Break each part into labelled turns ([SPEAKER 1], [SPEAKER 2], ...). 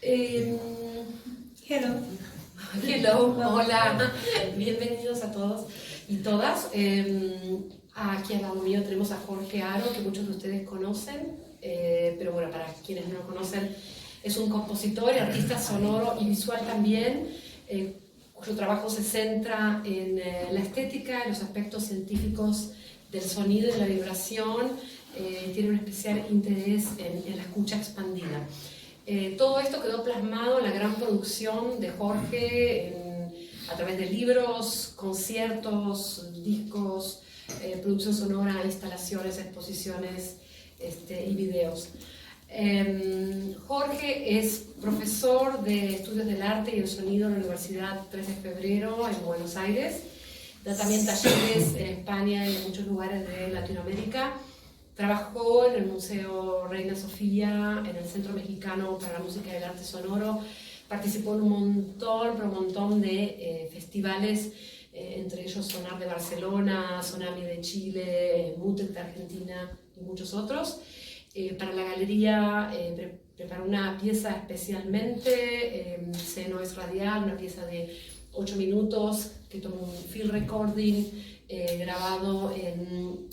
[SPEAKER 1] Hello.
[SPEAKER 2] Hello, hola, bienvenidos a todos y todas. Aquí al lado mío tenemos a Jorge Haro, que muchos de ustedes conocen, pero bueno, para quienes no lo conocen, es un compositor y artista sonoro y visual también, cuyo trabajo se centra en la estética, en los aspectos científicos del sonido y de la vibración. Tiene un especial interés en la escucha expandida. Todo esto quedó plasmado en la gran producción de Jorge a través de libros, conciertos, discos, producción sonora, instalaciones, exposiciones y videos. Jorge es profesor de Estudios del Arte y el Sonido en la Universidad 3 de Febrero en Buenos Aires. Da también talleres en España y en muchos lugares de Latinoamérica. Trabajó en el Museo Reina Sofía, en el Centro Mexicano para la Música y el Arte Sonoro. Participó en un montón de festivales, entre ellos Sonar de Barcelona, Sonami de Chile, Mutec de Argentina y muchos otros. Para la galería preparó una pieza especialmente, Seno es Radial, una pieza de 8 minutos que tomó un field recording grabado en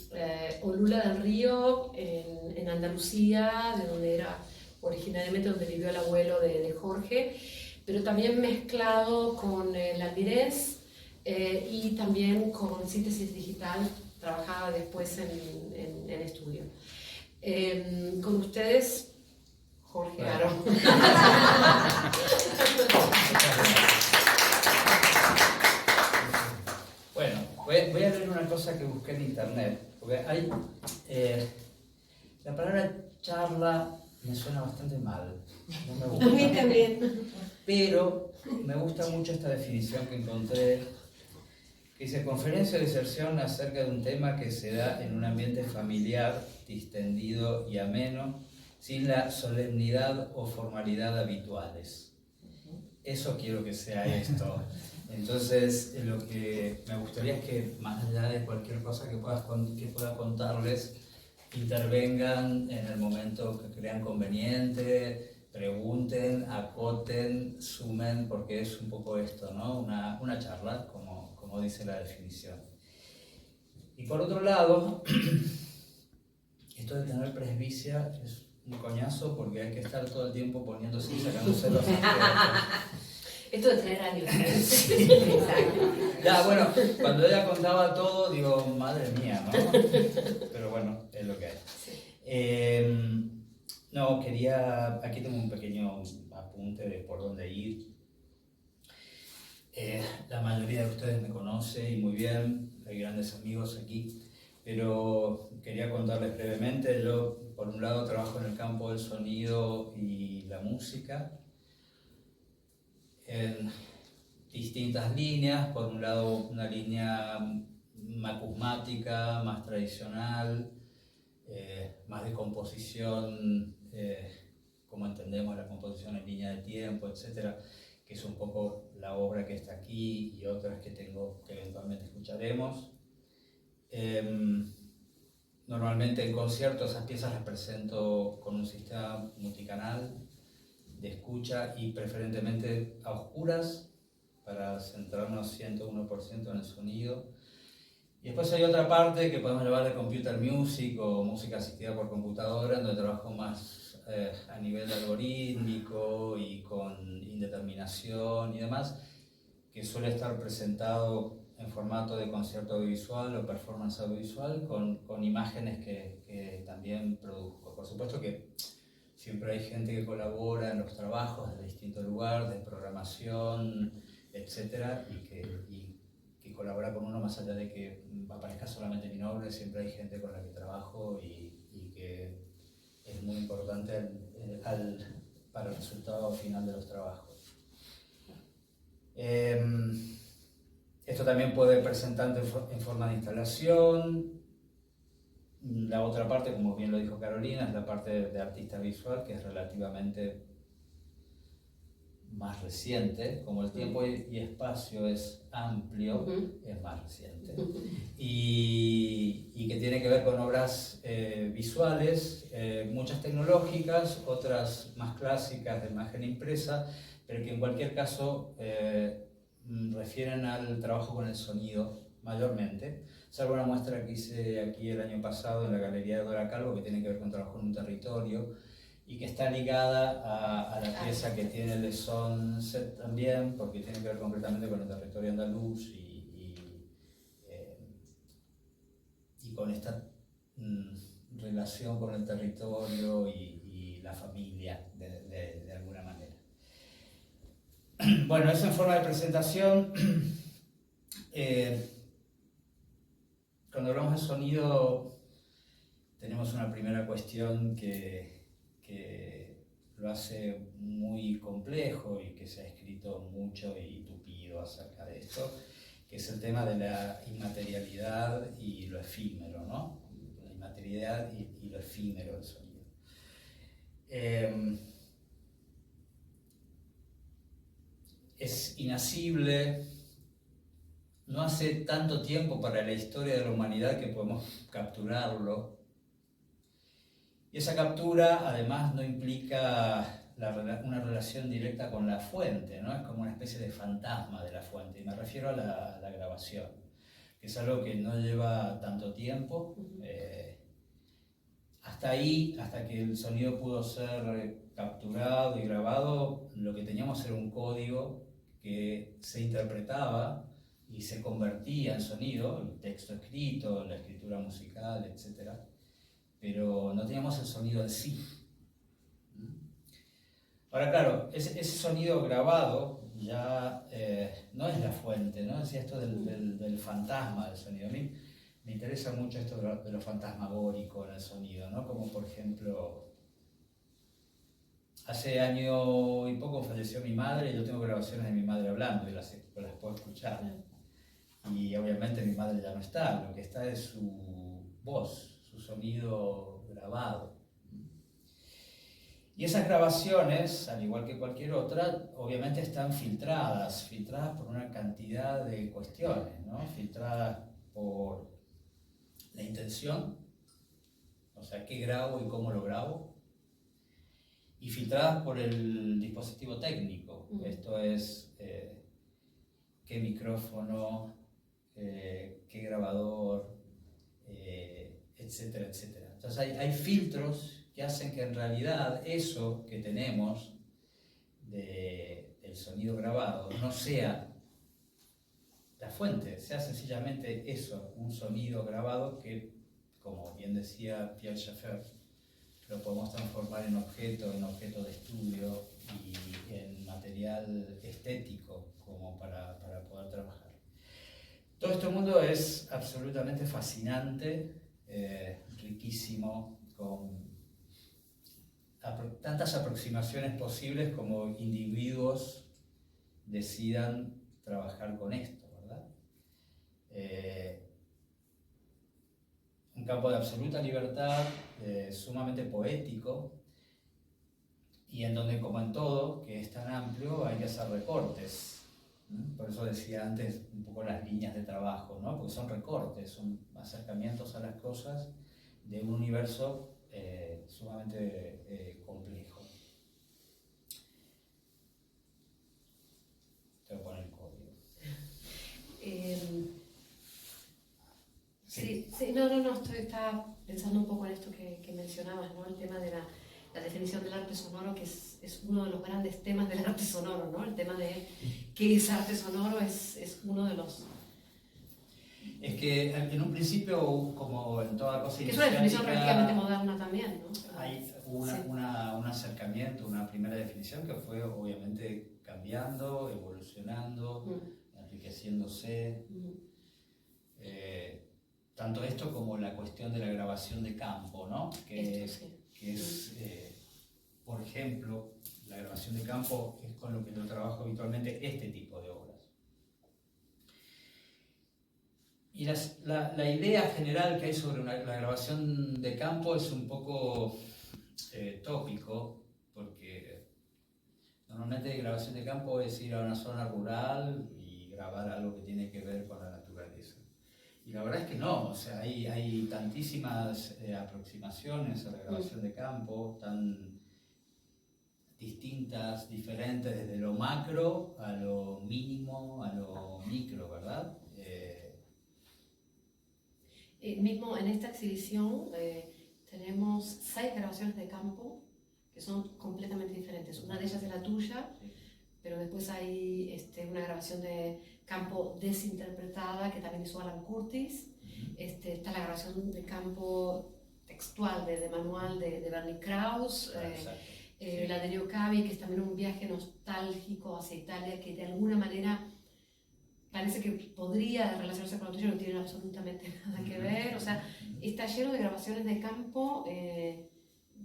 [SPEAKER 2] Olula del Río, en Andalucía, de donde era originariamente donde vivió el abuelo de Jorge, pero también mezclado con el almirés y también con síntesis digital, trabajada después en estudio. Con ustedes, Jorge Haro.
[SPEAKER 3] Bueno, voy a leer una cosa que busqué en internet, porque hay, la palabra charla me suena bastante mal, no me gusta.
[SPEAKER 1] A mí también.
[SPEAKER 3] Pero me gusta mucho esta definición que encontré, que dice: conferencia de diserción acerca de un tema que se da en un ambiente familiar, distendido y ameno, sin la solemnidad o formalidad habituales. Eso quiero que sea esto. Entonces, lo que me gustaría es que, más allá de cualquier cosa que pueda contarles, intervengan en el momento que crean conveniente, pregunten, acoten, sumen, porque es un poco esto, ¿no? Una charla, como dice la definición. Y por otro lado, esto de tener presbicia es un coñazo, porque hay que estar todo el tiempo poniéndose y sacándose los anteojos.
[SPEAKER 2] Esto de tener años.
[SPEAKER 3] Sí. Ya, bueno, cuando ella contaba todo, digo, madre mía, ¿no? Pero bueno, es lo que hay. No, aquí tengo un pequeño apunte de por dónde ir. La mayoría de ustedes me conoce y muy bien, hay grandes amigos aquí, pero quería contarles brevemente. Yo, por un lado, trabajo en el campo del sonido y la música, en distintas líneas. Por un lado, una línea macusmática, más tradicional, más de composición, como entendemos la composición en línea de tiempo, etcétera, que es un poco la obra que está aquí y otras que eventualmente escucharemos. Normalmente en conciertos esas piezas las presento con un sistema multicanal de escucha y preferentemente a oscuras, para centrarnos 101% en el sonido. Y después hay otra parte que podemos llamar de computer music o música asistida por computadora, donde trabajo más a nivel algorítmico y con indeterminación y demás, que suele estar presentado en formato de concierto audiovisual o performance audiovisual con imágenes que también produzco. Por supuesto que siempre hay gente que colabora en los trabajos de distintos lugares, de programación, etcétera, y que colabora con uno más allá de que aparezca solamente mi nombre. Siempre hay gente con la que trabajo y que es muy importante para el resultado final de los trabajos. Esto también puede presentarse en forma de instalación. La otra parte, como bien lo dijo Carolina, es la parte de artista visual, que es relativamente más reciente, como el tiempo y espacio es amplio, es más reciente, y que tiene que ver con obras visuales, muchas tecnológicas, otras más clásicas de imagen impresa, pero que en cualquier caso refieren al trabajo con el sonido mayormente, salvo una muestra que hice aquí el año pasado en la Galería de Dora Calvo, que tiene que ver con trabajo en un territorio, y que está ligada a la pieza que tiene Le Set también, porque tiene que ver concretamente con el territorio andaluz y con esta relación con el territorio y la familia, de alguna manera. Bueno, eso en forma de presentación. Cuando hablamos de sonido, tenemos una primera cuestión que lo hace muy complejo y que se ha escrito mucho y tupido acerca de esto, que es el tema de la inmaterialidad y lo efímero, ¿no? La inmaterialidad y lo efímero del sonido. Es inasible, no hace tanto tiempo para la historia de la humanidad que podemos capturarlo. Y esa captura además no implica una relación directa con la fuente, ¿no? Es como una especie de fantasma de la fuente, y me refiero a la grabación, que es algo que no lleva tanto tiempo. Hasta ahí, hasta que el sonido pudo ser capturado y grabado, lo que teníamos era un código que se interpretaba y se convertía en sonido, el texto escrito, la escritura musical, etc. Pero no teníamos el sonido en sí. Ahora, claro, ese sonido grabado ya no es la fuente, ¿no? Decía esto del fantasma del sonido. A mí me interesa mucho esto de lo fantasmagórico en el sonido, ¿no? Como por ejemplo, hace año y poco falleció mi madre y yo tengo grabaciones de mi madre hablando y las puedo escuchar. Y obviamente mi madre ya no está, lo que está es su voz, su sonido grabado. Y esas grabaciones, al igual que cualquier otra, obviamente están filtradas por una cantidad de cuestiones, ¿no? Filtradas por la intención, o sea, qué grabo y cómo lo grabo, y filtradas por el dispositivo técnico, esto es, qué micrófono, qué grabador, etcétera, etcétera. Entonces hay filtros que hacen que en realidad eso que tenemos del sonido grabado no sea la fuente, sea sencillamente eso, un sonido grabado que, como bien decía Pierre Schaeffer, lo podemos transformar en objeto de estudio y en material estético como para poder trabajar. Todo este mundo es absolutamente fascinante, riquísimo, con tantas aproximaciones posibles como individuos decidan trabajar con esto, ¿verdad? Un campo de absoluta libertad, sumamente poético, y en donde, como en todo, que es tan amplio, hay que hacer recortes. Por eso decía antes un poco las líneas de trabajo, ¿no? Porque son recortes, son acercamientos a las cosas de un universo sumamente complejo. Te voy a poner el código.
[SPEAKER 2] Sí, estaba pensando un poco en esto que mencionabas, ¿no? El tema de la definición del arte sonoro, que es uno de los grandes temas del arte sonoro, ¿no? El tema de qué es arte sonoro es uno de los...
[SPEAKER 3] Es que en un principio, como en toda cosa
[SPEAKER 2] que es una definición prácticamente moderna también, ¿no?
[SPEAKER 3] Hay un acercamiento, una primera definición que fue obviamente cambiando, evolucionando, enriqueciéndose. Tanto esto como la cuestión de la grabación de campo, ¿no? Que es por ejemplo, la grabación de campo es con lo que yo trabajo habitualmente, este tipo de obras. Y la idea general que hay sobre la grabación de campo es un poco tópico, porque Normalmente grabación de campo es ir a una zona rural y grabar algo que tiene que ver con la naturaleza. Y la verdad es que no, o sea, hay tantísimas aproximaciones a la grabación de campo, tan distintas, diferentes, desde lo macro a lo mínimo, a lo micro, ¿verdad?
[SPEAKER 2] Mismo en esta exhibición tenemos 6 grabaciones de campo que son completamente diferentes. Una de ellas es la tuya,
[SPEAKER 3] Sí.
[SPEAKER 2] pero después hay una grabación de campo desinterpretada que también hizo Alan Curtis. Está la grabación de campo textual de manual de Bernie Krause.
[SPEAKER 3] Sí.
[SPEAKER 2] La de Leo Cavi, que es también un viaje nostálgico hacia Italia, que de alguna manera parece que podría relacionarse con lo tuyo, no tiene absolutamente nada que ver. O sea, está lleno de grabaciones de campo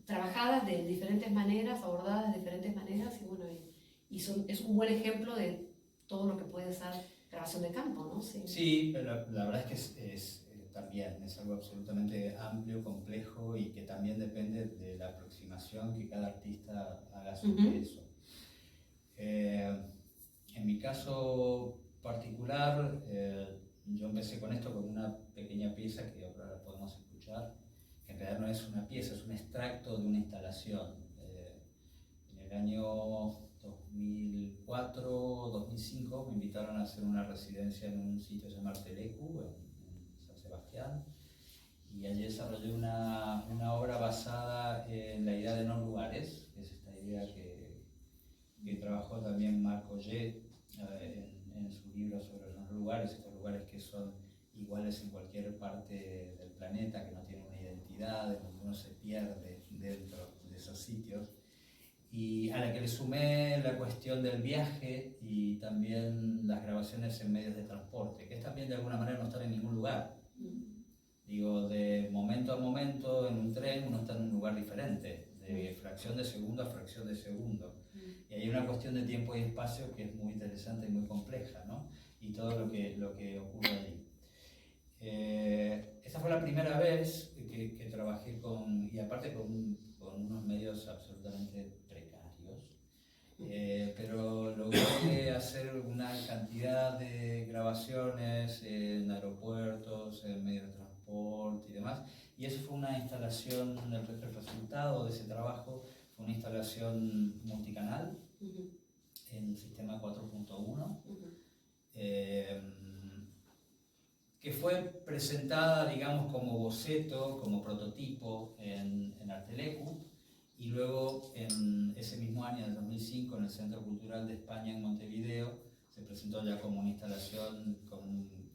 [SPEAKER 2] trabajadas de diferentes maneras, abordadas de diferentes maneras, y bueno, es un buen ejemplo de todo lo que puede ser grabación de campo, ¿no?
[SPEAKER 3] Sí, pero la verdad es que también es algo absolutamente amplio, complejo y que también depende de la aproximación que cada artista haga sobre eso. En mi caso particular, yo empecé con esto con una pequeña pieza que ahora podemos escuchar, que en realidad no es una pieza, es un extracto de una instalación. En el año 2004-2005 me invitaron a hacer una residencia en un sitio llamado Artelecu, en San Sebastián, y allí desarrollé una obra basada en la idea de no lugares, que es esta idea que trabajó también Marc Augé en su libro sobre los lugares, estos lugares que son iguales en cualquier parte del planeta, que no tienen una identidad, en donde uno se pierde dentro de esos sitios, y a la que le sumé la cuestión del viaje y también las grabaciones en medios de transporte, que es también de alguna manera no estar en ningún lugar. Digo, de momento a momento en un tren uno está en un lugar diferente, de fracción de segundo a fracción de segundo. Y hay una cuestión de tiempo y espacio que es muy interesante y muy compleja, ¿no? Y todo lo que ocurre allí. Esa fue la primera vez que trabajé y aparte con unos medios absolutamente precarios, pero logré hacer una cantidad de grabaciones en aeropuertos, en medios de transporte y demás, y eso fue una instalación, el resultado de ese trabajo fue una instalación multicanal en sistema 4.1, que fue presentada, digamos, como boceto, como prototipo en Artelecu, y luego en ese mismo año, en el 2005, en el Centro Cultural de España en Montevideo, se presentó ya como una instalación con un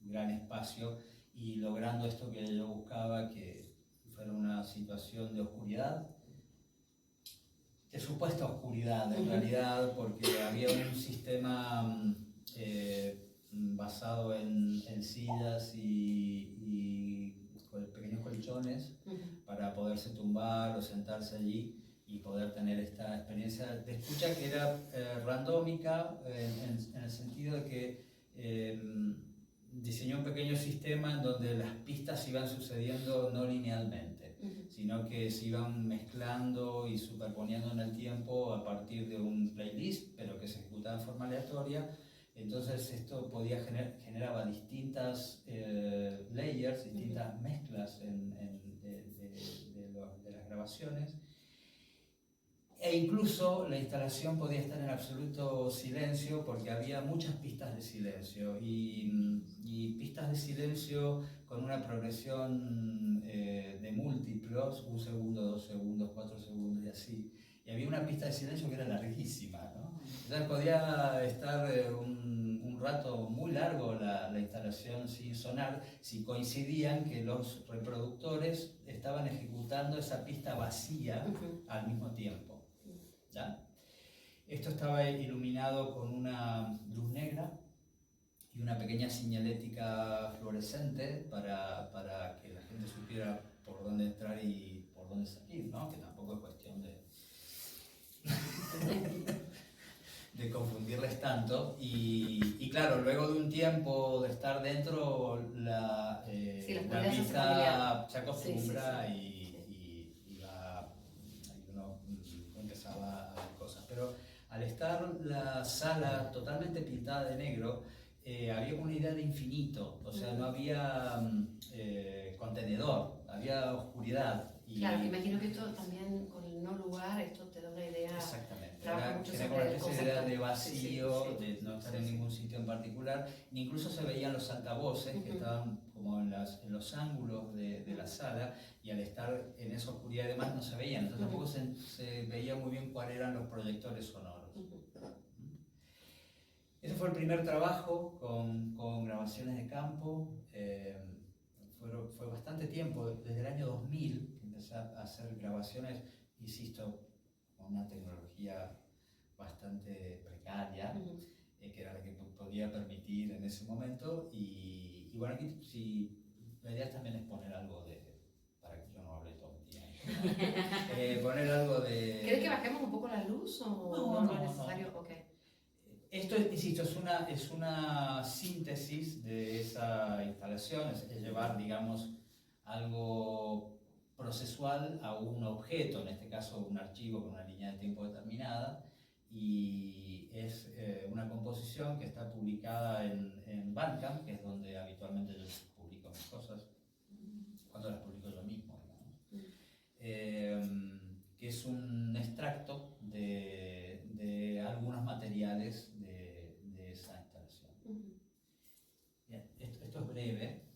[SPEAKER 3] gran espacio y logrando esto que yo buscaba, que fuera una situación de oscuridad, de supuesta oscuridad en realidad, porque había un sistema basado en sillas y pequeños colchones para poderse tumbar o sentarse allí y poder tener esta experiencia de escucha que era randómica en el sentido de que diseñó un pequeño sistema en donde las pistas iban sucediendo no linealmente, sino que se iban mezclando y superponiendo en el tiempo a partir de un playlist, pero que se ejecutaba de forma aleatoria. Entonces esto generaba distintas layers, distintas mezclas de las grabaciones, e incluso la instalación podía estar en absoluto silencio porque había muchas pistas de silencio y pistas de silencio con una progresión de múltiplos, 1 segundo, 2 segundos, 4 segundos y así. Y había una pista de silencio que era larguísima, ¿no? Entonces podía estar un rato muy largo la instalación sin sonar si coincidían que los reproductores estaban ejecutando esa pista vacía al mismo tiempo. ¿Ya? Esto estaba iluminado con una luz negra y una pequeña señalética fluorescente para que la gente supiera por dónde entrar y por dónde salir, ¿no? Que tampoco es cuestión de confundirles tanto. Y claro, luego de un tiempo de estar dentro, la vista se acostumbra y uno empezaba a ver cosas. Pero al estar la sala totalmente pintada de negro, había una idea de infinito, o sea, no había contenedor, había oscuridad.
[SPEAKER 2] Claro, imagino que esto también, con el no lugar, esto te da una idea.
[SPEAKER 3] Exactamente,
[SPEAKER 2] Trabaja mucho
[SPEAKER 3] era
[SPEAKER 2] sobre
[SPEAKER 3] como una
[SPEAKER 2] el
[SPEAKER 3] especie de idea
[SPEAKER 2] concepto.
[SPEAKER 3] de vacío,
[SPEAKER 2] Sí,
[SPEAKER 3] de no estar en ningún sitio en particular. Incluso se veían los altavoces que estaban como en los ángulos de la sala, y al estar en esa oscuridad y demás no se veían, entonces tampoco se veía muy bien cuáles eran los proyectores sonoros. Ese fue el primer trabajo con grabaciones de campo. Fue bastante tiempo, desde el año 2000 que empecé a hacer grabaciones, insisto, con una tecnología bastante precaria, que era la que podía permitir en ese momento. Y bueno, aquí si la idea también es poner algo para que yo no hable todo el día, poner algo de...
[SPEAKER 2] ¿Querés que bajemos un poco la luz o no es necesario?
[SPEAKER 3] No.
[SPEAKER 2] Okay.
[SPEAKER 3] Esto, insisto, es una síntesis de esa instalación, es llevar, digamos, algo procesual a un objeto, en este caso un archivo con una línea de tiempo determinada, y es una composición que está publicada en Bandcamp, que es donde habitualmente yo publico mis cosas, cuando las publico yo mismo, digamos. Que es un extracto de algunos materiales de esa instalación. Bien, esto es breve.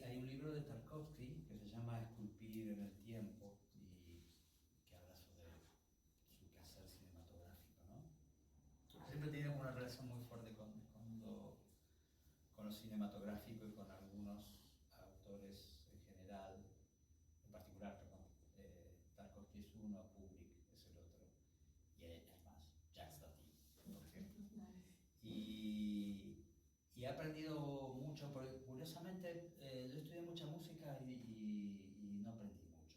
[SPEAKER 3] hay un libro de Tarkovsky que se llama Esculpir en el tiempo y que habla sobre su quehacer cinematográfico, ¿no? Siempre tiene una relación muy fuerte con lo cinematográfico y con algunos autores en general, en particular, perdón. Tarkovsky es uno, Kubrick es el otro, y hay más, Jacques Tati, por ejemplo. Y he aprendido mucho, porque curiosamente yo estudié mucha música y no aprendí mucho,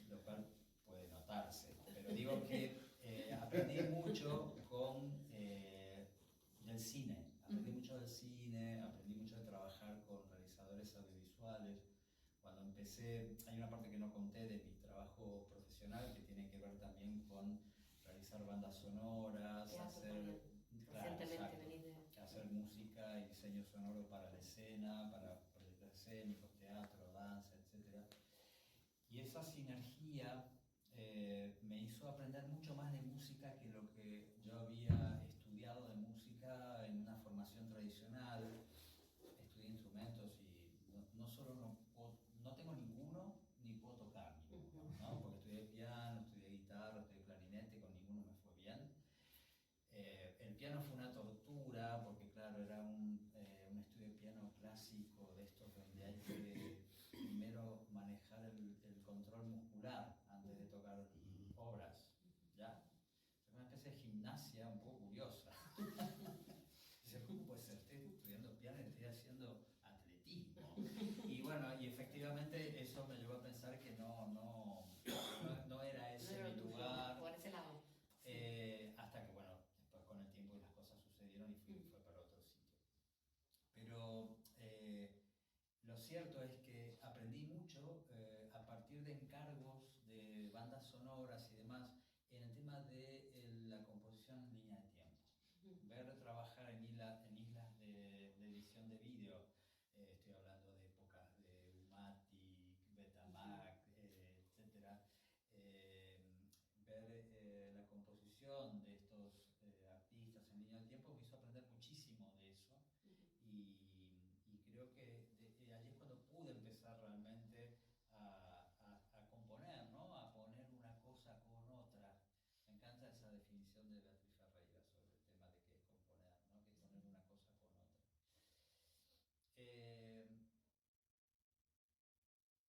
[SPEAKER 3] lo cual puede notarse, pero digo que aprendí mucho del cine, aprendí mucho del cine, aprendí mucho de trabajar con realizadores audiovisuales. Cuando empecé, hay una parte que no conté de mi trabajo profesional que tiene que ver también con realizar bandas sonoras, hacer música y diseño sonoro para la escena, para proyectos escénicos, teatro, danza, etc. Y esa sinergia me hizo aprender mucho más de música que lo que yo había estudiado de música en una formación tradicional. Estudié instrumentos y no solo no tengo ninguno, ni puedo tocar ninguno, ¿no? Porque estudié piano, estudié guitarra, estudié clarinete, con ninguno me fue bien. El piano fue una tortura porque, claro, era un estudio de piano clásico de estos donde hay que primero manejar el control muscular antes de tocar obras, ¿ya? Es una especie de gimnasia un poco curiosa. Dice, ¿cómo puede ser? Estoy estudiando piano y estoy haciendo atletismo. Y bueno, y efectivamente eso me llevó a pensar que no era ese mi lugar.
[SPEAKER 2] Por ese lado.
[SPEAKER 3] Hasta que, bueno, después con el tiempo las cosas sucedieron y fue para otro sitio. Pero lo cierto es que aprendí mucho a partir de encargos de bandas sonoras y demás en el tema de la composición en línea de tiempo. Ver trabajar en islas de edición de vídeo. Estoy hablando de épocas de Umatic, Betamax, etc. Ver la composición de estos artistas en línea de tiempo me hizo aprender muchísimo de eso y creo que allí es cuando pude empezar realmente a componer, ¿no? A poner una cosa con otra. Me encanta esa definición de Beatriz Ferreira sobre el tema de qué es componer, ¿no? Que es poner una cosa con otra.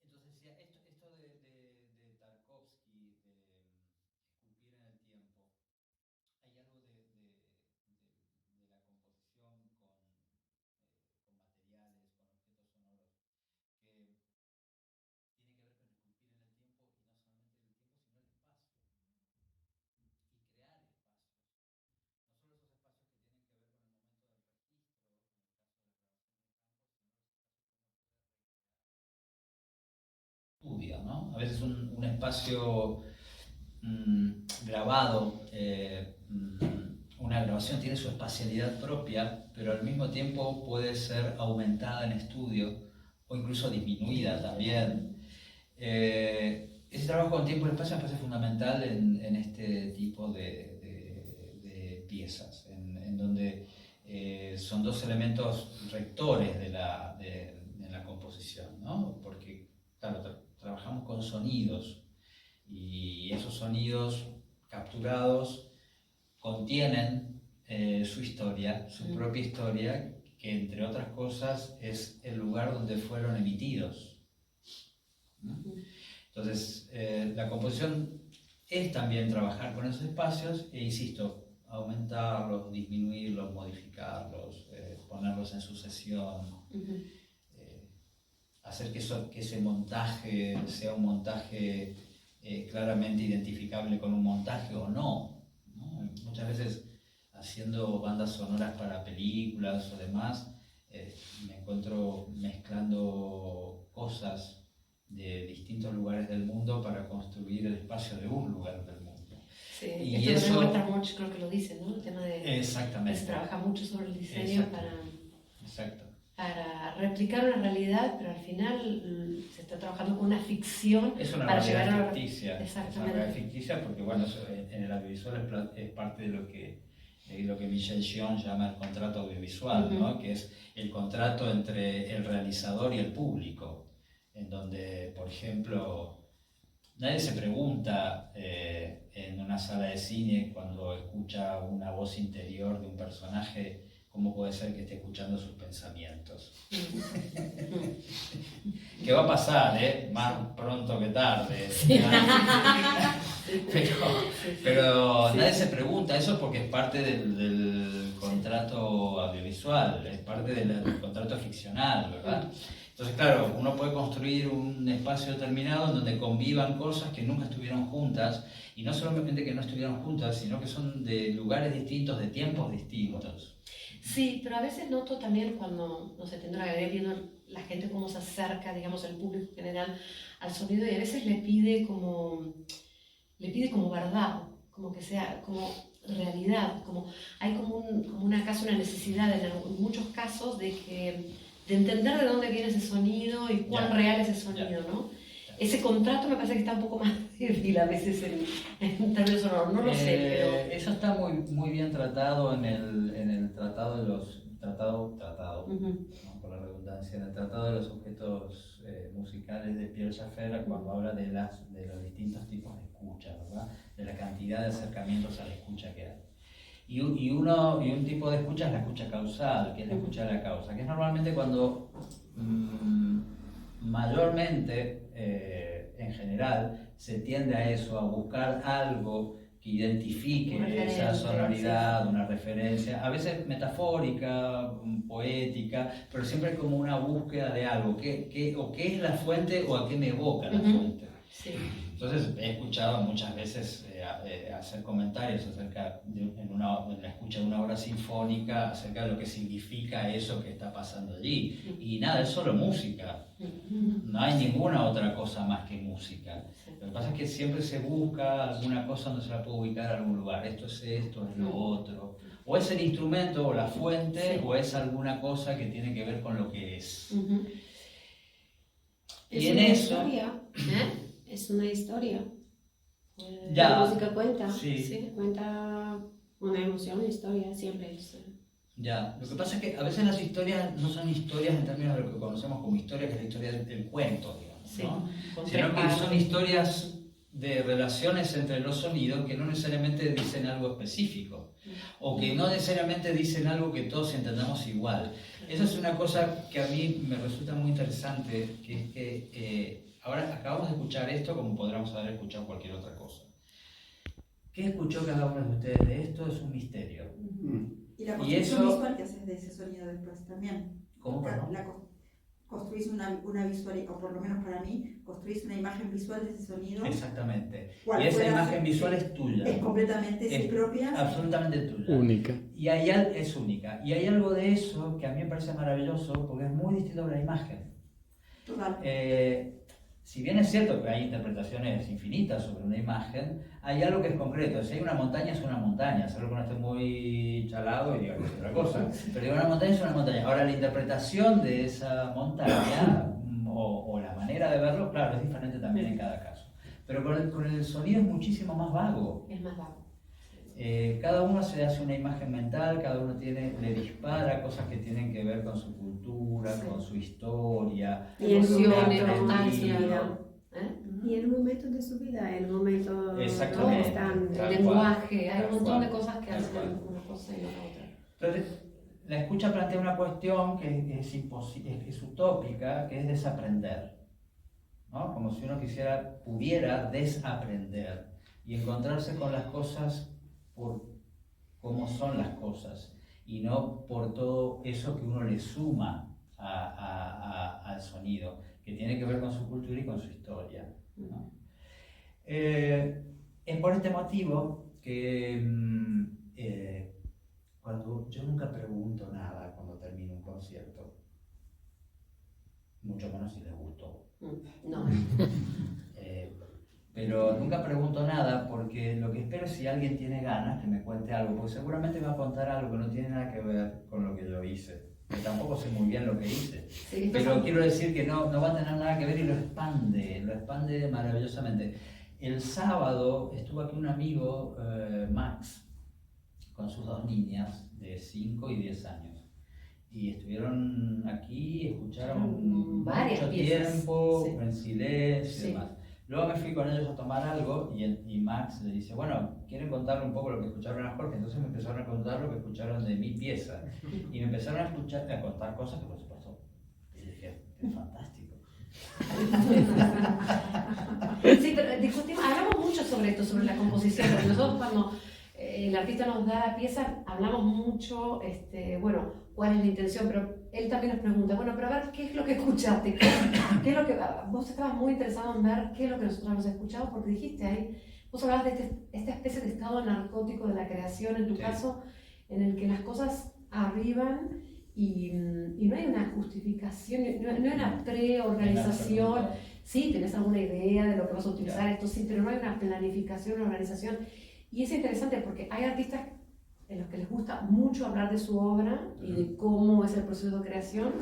[SPEAKER 3] Entonces, decía, esto de Tarkovsky, de esculpir en el tiempo, hay algo de la composición con materiales, con objetos sonoros, que tiene que ver con esculpir en el tiempo, y no solamente el tiempo, sino el espacio, y crear espacios. No solo esos espacios que tienen que ver con el momento del registro, en el caso de la grabación de campo, sino los espacios que uno puede recrear. Estudio, ¿no? A veces un espacio grabado, una grabación tiene su espacialidad propia, pero al mismo tiempo puede ser aumentada en estudio o incluso disminuida también. Ese trabajo con tiempo y espacio me parece fundamental en este tipo de piezas, en donde son dos elementos rectores de la composición, ¿no? Porque, claro, trabajamos con sonidos y esos sonidos capturados contienen su historia, su propia historia, que entre otras cosas es el lugar donde fueron emitidos. Entonces, la composición es también trabajar con esos espacios e, insisto, aumentarlos, disminuirlos, modificarlos, ponerlos en sucesión, hacer que ese montaje sea un montaje claramente identificable con un montaje o no, ¿no? Muchas veces haciendo bandas sonoras para películas o demás, me encuentro mezclando cosas de distintos lugares del mundo para construir el espacio de un lugar del mundo.
[SPEAKER 2] Sí, y esto eso mucho, creo que lo dice, ¿no? El tema de
[SPEAKER 3] exactamente.
[SPEAKER 2] Se trabaja mucho sobre el diseño para replicar una realidad, pero al final se está trabajando con una ficción.
[SPEAKER 3] Es una
[SPEAKER 2] para
[SPEAKER 3] realidad ficticia.
[SPEAKER 2] Exactamente.
[SPEAKER 3] Es una realidad ficticia porque, bueno, en el audiovisual es parte de lo que lo que Michel Gion llama el contrato audiovisual, ¿no? Que es el contrato entre el realizador y el público, en donde, por ejemplo, nadie se pregunta en una sala de cine cuando escucha una voz interior de un personaje cómo puede ser que esté escuchando sus pensamientos. ¿Qué va a pasar, más pronto que tarde? Sí. Pero nadie se pregunta, eso porque es parte del contrato audiovisual, es parte del contrato ficcional, ¿verdad? Entonces, claro, uno puede construir un espacio determinado en donde convivan cosas que nunca estuvieron juntas, y no solamente que no estuvieron juntas, sino que son de lugares distintos, de tiempos distintos.
[SPEAKER 2] Sí, pero a veces noto también cuando, no sé, tendré una galería viendo la gente cómo se acerca, digamos, el público en general al sonido, y a veces le pide como verdad, como que sea, como realidad, como hay como una necesidad en muchos casos de entender de dónde viene ese sonido y cuán real es ese sonido, ¿no? Ese contrato me parece que está un poco más débil a veces en términos sonoros, no lo sé, pero...
[SPEAKER 3] Eso está muy bien tratado en el tratado de los... Tratado, ¿no? Por la redundancia, en el tratado de los objetos musicales de Pierre Schaeffer, cuando habla de los distintos tipos de escucha, ¿verdad? De la cantidad de acercamientos a la escucha que hay. Y un tipo de escucha es la escucha causal, que es la escucha de la causa, que es normalmente cuando mayormente, en general, se tiende a eso, a buscar algo que identifique esa sonoridad, una referencia, a veces metafórica, poética, pero siempre como una búsqueda de algo, o qué es la fuente o a qué me evoca la fuente.
[SPEAKER 2] Sí.
[SPEAKER 3] Entonces he escuchado muchas veces hacer comentarios acerca en la escucha de una obra sinfónica acerca de lo que significa eso que está pasando allí. Y nada, es solo música. No hay ninguna otra cosa más que música. Lo que pasa es que siempre se busca alguna cosa donde se la puede ubicar en algún lugar. Esto es lo otro. O es el instrumento o la fuente, o es alguna cosa que tiene que ver con lo que es.
[SPEAKER 1] Y
[SPEAKER 4] en
[SPEAKER 1] eso...
[SPEAKER 4] Historia. Es una historia.
[SPEAKER 3] Ya,
[SPEAKER 4] la música cuenta,
[SPEAKER 3] sí.
[SPEAKER 4] Cuenta una emoción, una historia, siempre es.
[SPEAKER 3] Ya, lo que pasa es que a veces las historias no son historias en términos de lo que conocemos como historia, que es la historia del cuento, digamos, ¿no? Sino que son historias de relaciones entre los sonidos que no necesariamente dicen algo específico, o que no necesariamente dicen algo que todos entendamos igual. Esa es una cosa que a mí me resulta muy interesante, que es que ahora acabamos de escuchar esto como podríamos haber escuchado cualquier otra cosa. ¿Qué escuchó cada uno de ustedes de esto? Es un misterio.
[SPEAKER 1] Y la construcción visual que haces de ese sonido después también.
[SPEAKER 3] ¿Cómo?
[SPEAKER 1] Construís una visual, o por lo menos para mí, construís una imagen visual de ese sonido.
[SPEAKER 3] Exactamente. Y esa imagen visual es tuya.
[SPEAKER 1] Es completamente propia.
[SPEAKER 3] Absolutamente tuya.
[SPEAKER 5] Única.
[SPEAKER 3] Y es única. Y hay algo de eso que a mí me parece maravilloso porque es muy distinto de la imagen.
[SPEAKER 1] Total.
[SPEAKER 3] Si bien es cierto que hay interpretaciones infinitas sobre una imagen, hay algo que es concreto. Si hay una montaña, es una montaña. Salvo que no esté muy chalado y diga que es otra cosa. Pero digo, una montaña es una montaña. Ahora, la interpretación de esa montaña o la manera de verlo, claro, es diferente también en cada caso. Pero con el sonido es muchísimo más vago.
[SPEAKER 2] Es más vago.
[SPEAKER 3] Cada uno se hace una imagen mental, cada uno le dispara cosas que tienen que ver con su cultura, con su historia,
[SPEAKER 2] emociones,
[SPEAKER 4] nostalgia. Y el momento de su vida, el momento
[SPEAKER 3] el
[SPEAKER 2] lenguaje, hay un montón de cosas que hacen una cosa y no la otra.
[SPEAKER 3] Entonces, la escucha plantea una cuestión que es utópica, que es desaprender, ¿no? Como si uno pudiera desaprender y encontrarse con las cosas por cómo son las cosas y no por todo eso que uno le suma al sonido, que tiene que ver con su cultura y con su historia, ¿no? Es por este motivo que cuando yo nunca pregunto nada cuando termino un concierto, mucho menos si les gustó.
[SPEAKER 2] No.
[SPEAKER 3] Pero nunca pregunto nada porque lo que espero es si alguien tiene ganas que me cuente algo, porque seguramente va a contar algo que no tiene nada que ver con lo que yo hice. Que tampoco sé muy bien lo que hice. Sí, pero quiero decir que no va a tener nada que ver y lo expande maravillosamente. El sábado estuvo aquí un amigo, Max, con sus 2 niñas de 5 y 10 años. Y estuvieron aquí, escucharon
[SPEAKER 2] varias
[SPEAKER 3] mucho
[SPEAKER 2] piezas,
[SPEAKER 3] tiempo,
[SPEAKER 2] sí.
[SPEAKER 3] en silencio
[SPEAKER 2] Sí.
[SPEAKER 3] y demás. Luego me fui con ellos a tomar algo y Max le dice, bueno, ¿quieren contarle un poco lo que escucharon a Jorge? Entonces me empezaron a contar lo que escucharon de mi pieza. Y me empezaron a contar cosas que por supuesto, y dije, es fantástico.
[SPEAKER 2] Sí, pero discutimos, hablamos mucho sobre esto, sobre la composición, porque nosotros cuando el artista nos da la pieza, hablamos mucho, bueno, cuál es la intención, pero él también nos pregunta, bueno, pero a ver, ¿qué es lo que escuchaste? ¿Qué es lo que, vos estabas muy interesado en ver qué es lo que nosotros hemos escuchado? Porque dijiste ahí, vos hablabas de esta especie de estado narcótico de la creación, en tu
[SPEAKER 3] Sí.
[SPEAKER 2] caso, en el que las cosas arriban y no hay una justificación, no hay una preorganización. Sí, tenés alguna idea de lo que vas a utilizar, esto sí, pero no hay una planificación, una organización. Y es interesante porque hay artistas en los que les gusta mucho hablar de su obra y de cómo es el proceso de creación,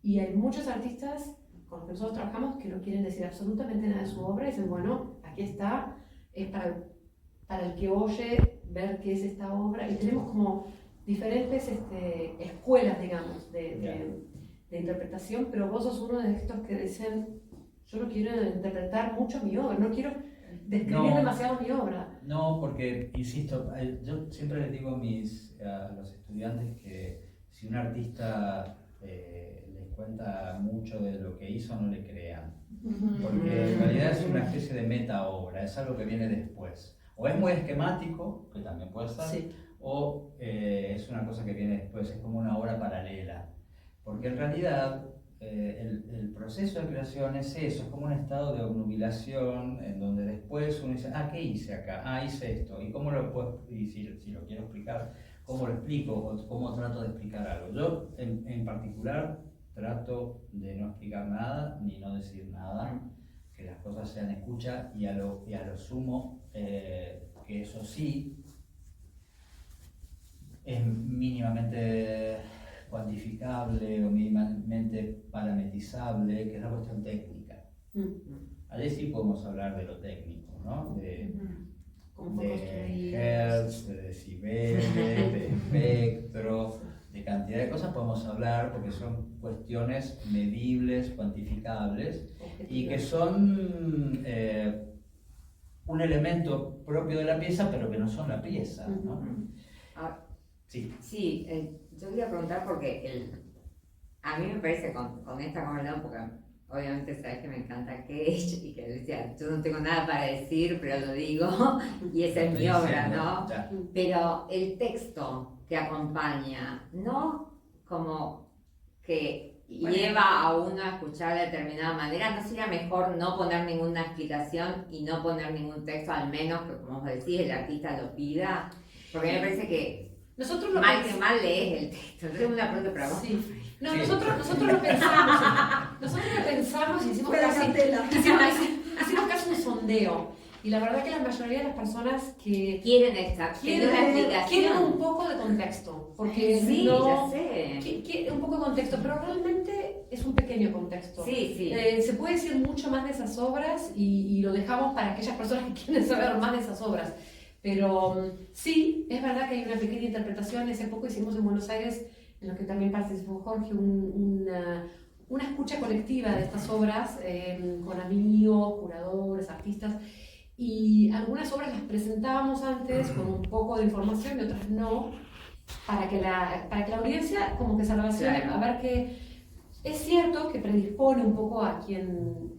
[SPEAKER 2] y hay muchos artistas con los que nosotros trabajamos que no quieren decir absolutamente nada de su obra y dicen, bueno, aquí está, es para el que oye ver qué es esta obra, y tenemos como diferentes escuelas, digamos, de interpretación, pero vos sos uno de estos que dicen, yo no quiero interpretar mucho mi obra, no quiero describir demasiado mi obra.
[SPEAKER 3] No, porque, insisto, yo siempre les digo a los estudiantes que si un artista les cuenta mucho de lo que hizo, no le crean. Porque en realidad es una especie de meta obra, es algo que viene después. O es muy esquemático, que también puede ser,
[SPEAKER 2] Sí.
[SPEAKER 3] o es una cosa que viene después, es como una obra paralela. Porque en realidad el proceso de creación es eso, es como un estado de obnubilación en donde después uno dice, ¿qué hice acá? Hice esto, ¿y cómo lo puedo, y si lo quiero explicar, cómo lo explico o cómo trato de explicar algo? Yo en particular trato de no explicar nada ni no decir nada, que las cosas sean escucha y a lo sumo que eso sí es mínimamente cuantificable o mínimamente parametrizable, que es la cuestión técnica. Allí sí podemos hablar de lo técnico, ¿no? De hertz, de decibeles, de espectro, de cantidad de cosas podemos hablar porque son cuestiones medibles, cuantificables y que son un elemento propio de la pieza, pero que no son la pieza, ¿no?
[SPEAKER 5] Sí, yo quería preguntar porque a mí me parece con esta conversación, porque obviamente sabes que me encanta Cage y que decía, yo no tengo nada para decir, pero lo digo, y esa es mi obra, ¿no? Pero el texto que acompaña, ¿no? Como que lleva a uno a escuchar de determinada manera, ¿no sería mejor no poner ninguna explicación y no poner ningún texto, al menos que, como vos decís, el artista lo pida? Porque me parece que
[SPEAKER 2] nosotros lo
[SPEAKER 5] mal que mal lees el texto. Entonces una pregunta para vos.
[SPEAKER 2] Sí. No, nosotros lo pensamos. Nosotros lo pensamos y hicimos casi un sondeo. Y la verdad que la mayoría de las personas que
[SPEAKER 5] quieren una explicación,
[SPEAKER 2] quieren un poco de contexto. Porque
[SPEAKER 5] sí,
[SPEAKER 2] no,
[SPEAKER 5] ya sé.
[SPEAKER 2] Un poco de contexto, pero realmente es un pequeño contexto.
[SPEAKER 5] Sí, sí.
[SPEAKER 2] Se puede decir mucho más de esas obras y lo dejamos para aquellas personas que quieren saber más de esas obras. Pero sí, es verdad que hay una pequeña interpretación. Hace poco hicimos en Buenos Aires, en lo que también participó Jorge, una escucha colectiva de estas obras con amigos, curadores, artistas. Y algunas obras las presentábamos antes con un poco de información y otras no, para que la audiencia como que se relacione, a ver que es cierto que predispone un poco a quien...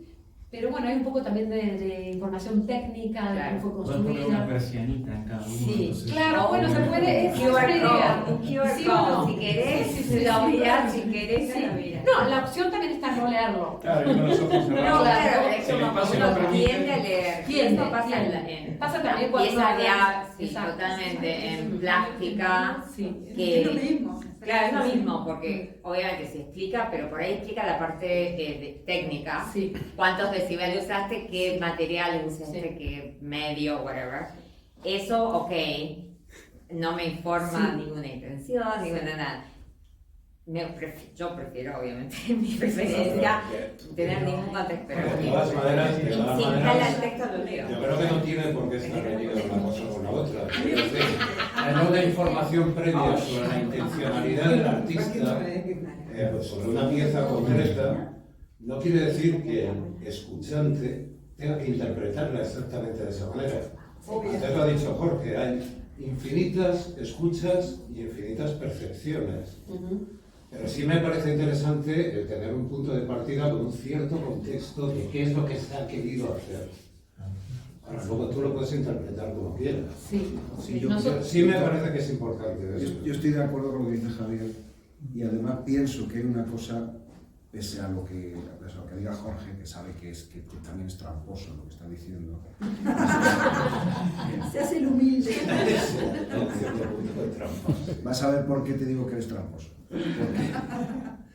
[SPEAKER 2] Pero bueno, hay un poco también de información técnica, de cómo fue construida.
[SPEAKER 6] Puedes poner una persianita en cada uno.
[SPEAKER 5] Sí,
[SPEAKER 2] claro, bueno, se puede, es una idea.
[SPEAKER 5] Un QR
[SPEAKER 2] ¿Sí
[SPEAKER 5] code,
[SPEAKER 2] o no?
[SPEAKER 5] si querés,
[SPEAKER 2] Sí,
[SPEAKER 5] lo mirás,
[SPEAKER 2] sí.
[SPEAKER 5] si querés,
[SPEAKER 2] Sí.
[SPEAKER 5] lo mirás.
[SPEAKER 2] No, la opción también está en no leerlo.
[SPEAKER 6] Claro, y con los ojos
[SPEAKER 5] No,
[SPEAKER 6] cerrados.
[SPEAKER 5] claro, es
[SPEAKER 6] Si el
[SPEAKER 5] como
[SPEAKER 6] espacio
[SPEAKER 5] uno
[SPEAKER 6] lo permite.
[SPEAKER 5] tiende a leer.
[SPEAKER 2] Tiende,
[SPEAKER 5] Eso pasa
[SPEAKER 2] tiende. Pasa también cuando
[SPEAKER 5] pieza de
[SPEAKER 2] hablas-
[SPEAKER 5] sí,
[SPEAKER 2] exacto.
[SPEAKER 5] totalmente, en plástica.
[SPEAKER 2] Sí.
[SPEAKER 1] Es lo mismo.
[SPEAKER 5] Claro, es lo mismo, porque obviamente se explica, pero por ahí explica la parte técnica.
[SPEAKER 2] Sí.
[SPEAKER 5] ¿Cuántos decibeles usaste? ¿Qué material usaste?
[SPEAKER 2] Sí.
[SPEAKER 5] ¿Qué medio? Whatever. Eso, ok, no me informa
[SPEAKER 2] Sí.
[SPEAKER 5] ninguna intención, ninguna nada. Yo prefiero, obviamente, mi preferencia, tener ningún contexto. Pero
[SPEAKER 7] De todas maneras,
[SPEAKER 5] si está el texto, lo leo.
[SPEAKER 7] yo creo que no tiene por qué estar metido una cosa con la otra. Hay una información previa sobre la intencionalidad del artista, pues sobre una pieza concreta, no quiere decir que el escuchante tenga que interpretarla exactamente de esa manera. Antes lo ha dicho Jorge, hay infinitas escuchas y infinitas percepciones. Pero sí me parece interesante tener un punto de partida con un cierto contexto de qué es lo que se ha querido hacer. Ahora, luego tú lo puedes interpretar como quieras.
[SPEAKER 2] Sí,
[SPEAKER 7] Sí me parece que es importante eso.
[SPEAKER 8] Yo estoy de acuerdo con lo que dice Javier y además pienso que hay una cosa, pese a lo que diga Jorge, que sabe que también es tramposo lo que está diciendo.
[SPEAKER 1] Se hace el humilde.
[SPEAKER 8] Vas a ver por qué te digo que eres tramposo.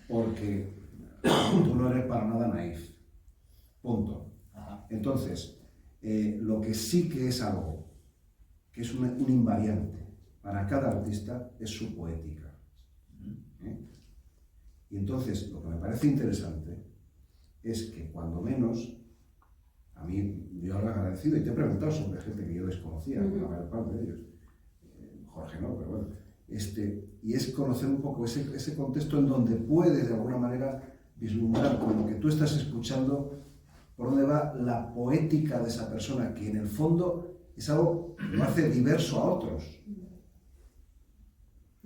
[SPEAKER 8] Porque tú no eres para nada naif. Punto. Entonces, lo que sí que es algo, que es un invariante para cada artista, es su poética. Y entonces, lo que me parece interesante es que cuando menos, a mí, yo lo he agradecido y te he preguntado sobre gente que yo desconocía, la mayor parte de ellos, Jorge no, pero bueno, y es conocer un poco ese contexto en donde puedes de alguna manera vislumbrar con lo que tú estás escuchando por dónde va la poética de esa persona, que en el fondo es algo que lo hace diverso a otros.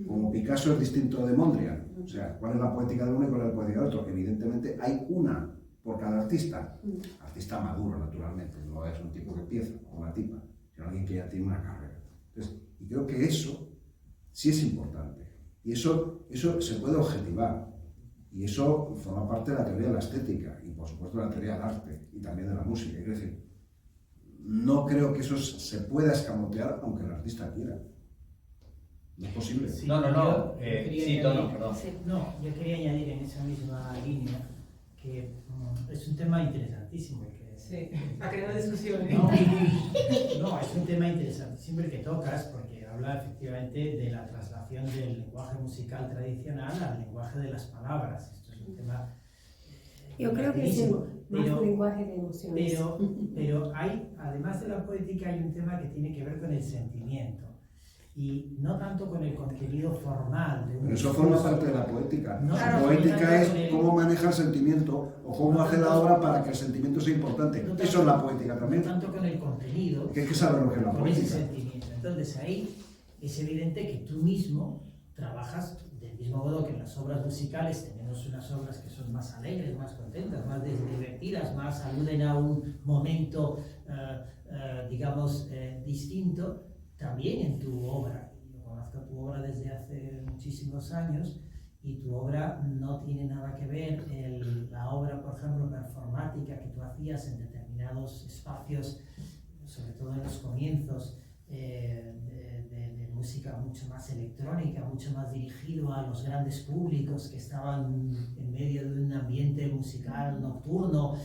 [SPEAKER 8] Como Picasso es distinto de Mondrian. O sea, ¿cuál es la poética de uno y cuál es la poética del otro? Evidentemente hay una por cada artista. Artista maduro, naturalmente. No es un tipo que empieza, o una tipa, sino alguien que ya tiene una carrera. Entonces, y creo que eso sí es importante. Y eso se puede objetivar. Y eso forma parte de la teoría de la estética y, por supuesto, de la teoría del arte y también de la música. Es decir, no creo que eso se pueda escamotear aunque el artista quiera. No es posible.
[SPEAKER 6] Sí,
[SPEAKER 3] No.
[SPEAKER 6] Sí,
[SPEAKER 3] Tono, perdón.
[SPEAKER 6] No, yo quería añadir en esa misma línea que es un tema interesantísimo.
[SPEAKER 9] Sí, ha creado discusiones.
[SPEAKER 6] No, es un tema interesantísimo el que tocas porque habla efectivamente de la traslación del lenguaje musical tradicional al lenguaje de las palabras. Esto es un tema
[SPEAKER 4] Yo creo que es más un lenguaje de emociones.
[SPEAKER 6] Pero hay, además de la poética, hay un tema que tiene que ver con el sentimiento. Y no tanto con el contenido formal de un
[SPEAKER 8] Pero eso
[SPEAKER 6] discurso.
[SPEAKER 8] forma parte de la poética.
[SPEAKER 6] No,
[SPEAKER 8] La poética es
[SPEAKER 6] el-
[SPEAKER 8] cómo maneja el sentimiento o cómo hace la obra para que el sentimiento sea importante.
[SPEAKER 6] No
[SPEAKER 8] Eso es la poética
[SPEAKER 6] No
[SPEAKER 8] también.
[SPEAKER 6] tanto con el contenido,
[SPEAKER 8] Que hay que saber lo que es la
[SPEAKER 6] con ese
[SPEAKER 8] poética.
[SPEAKER 6] sentimiento. Entonces ahí es evidente que tú mismo trabajas del mismo modo que en las obras musicales tenemos unas obras que son más alegres, más contentas, más divertidas, más aluden a un momento, digamos, distinto. También en tu obra, yo conozco tu obra desde hace muchísimos años y tu obra no tiene nada que ver, la obra, por ejemplo, performática que tú hacías en determinados espacios, sobre todo en los comienzos, de música mucho más electrónica, mucho más dirigido a los grandes públicos que estaban en medio de un ambiente musical nocturno,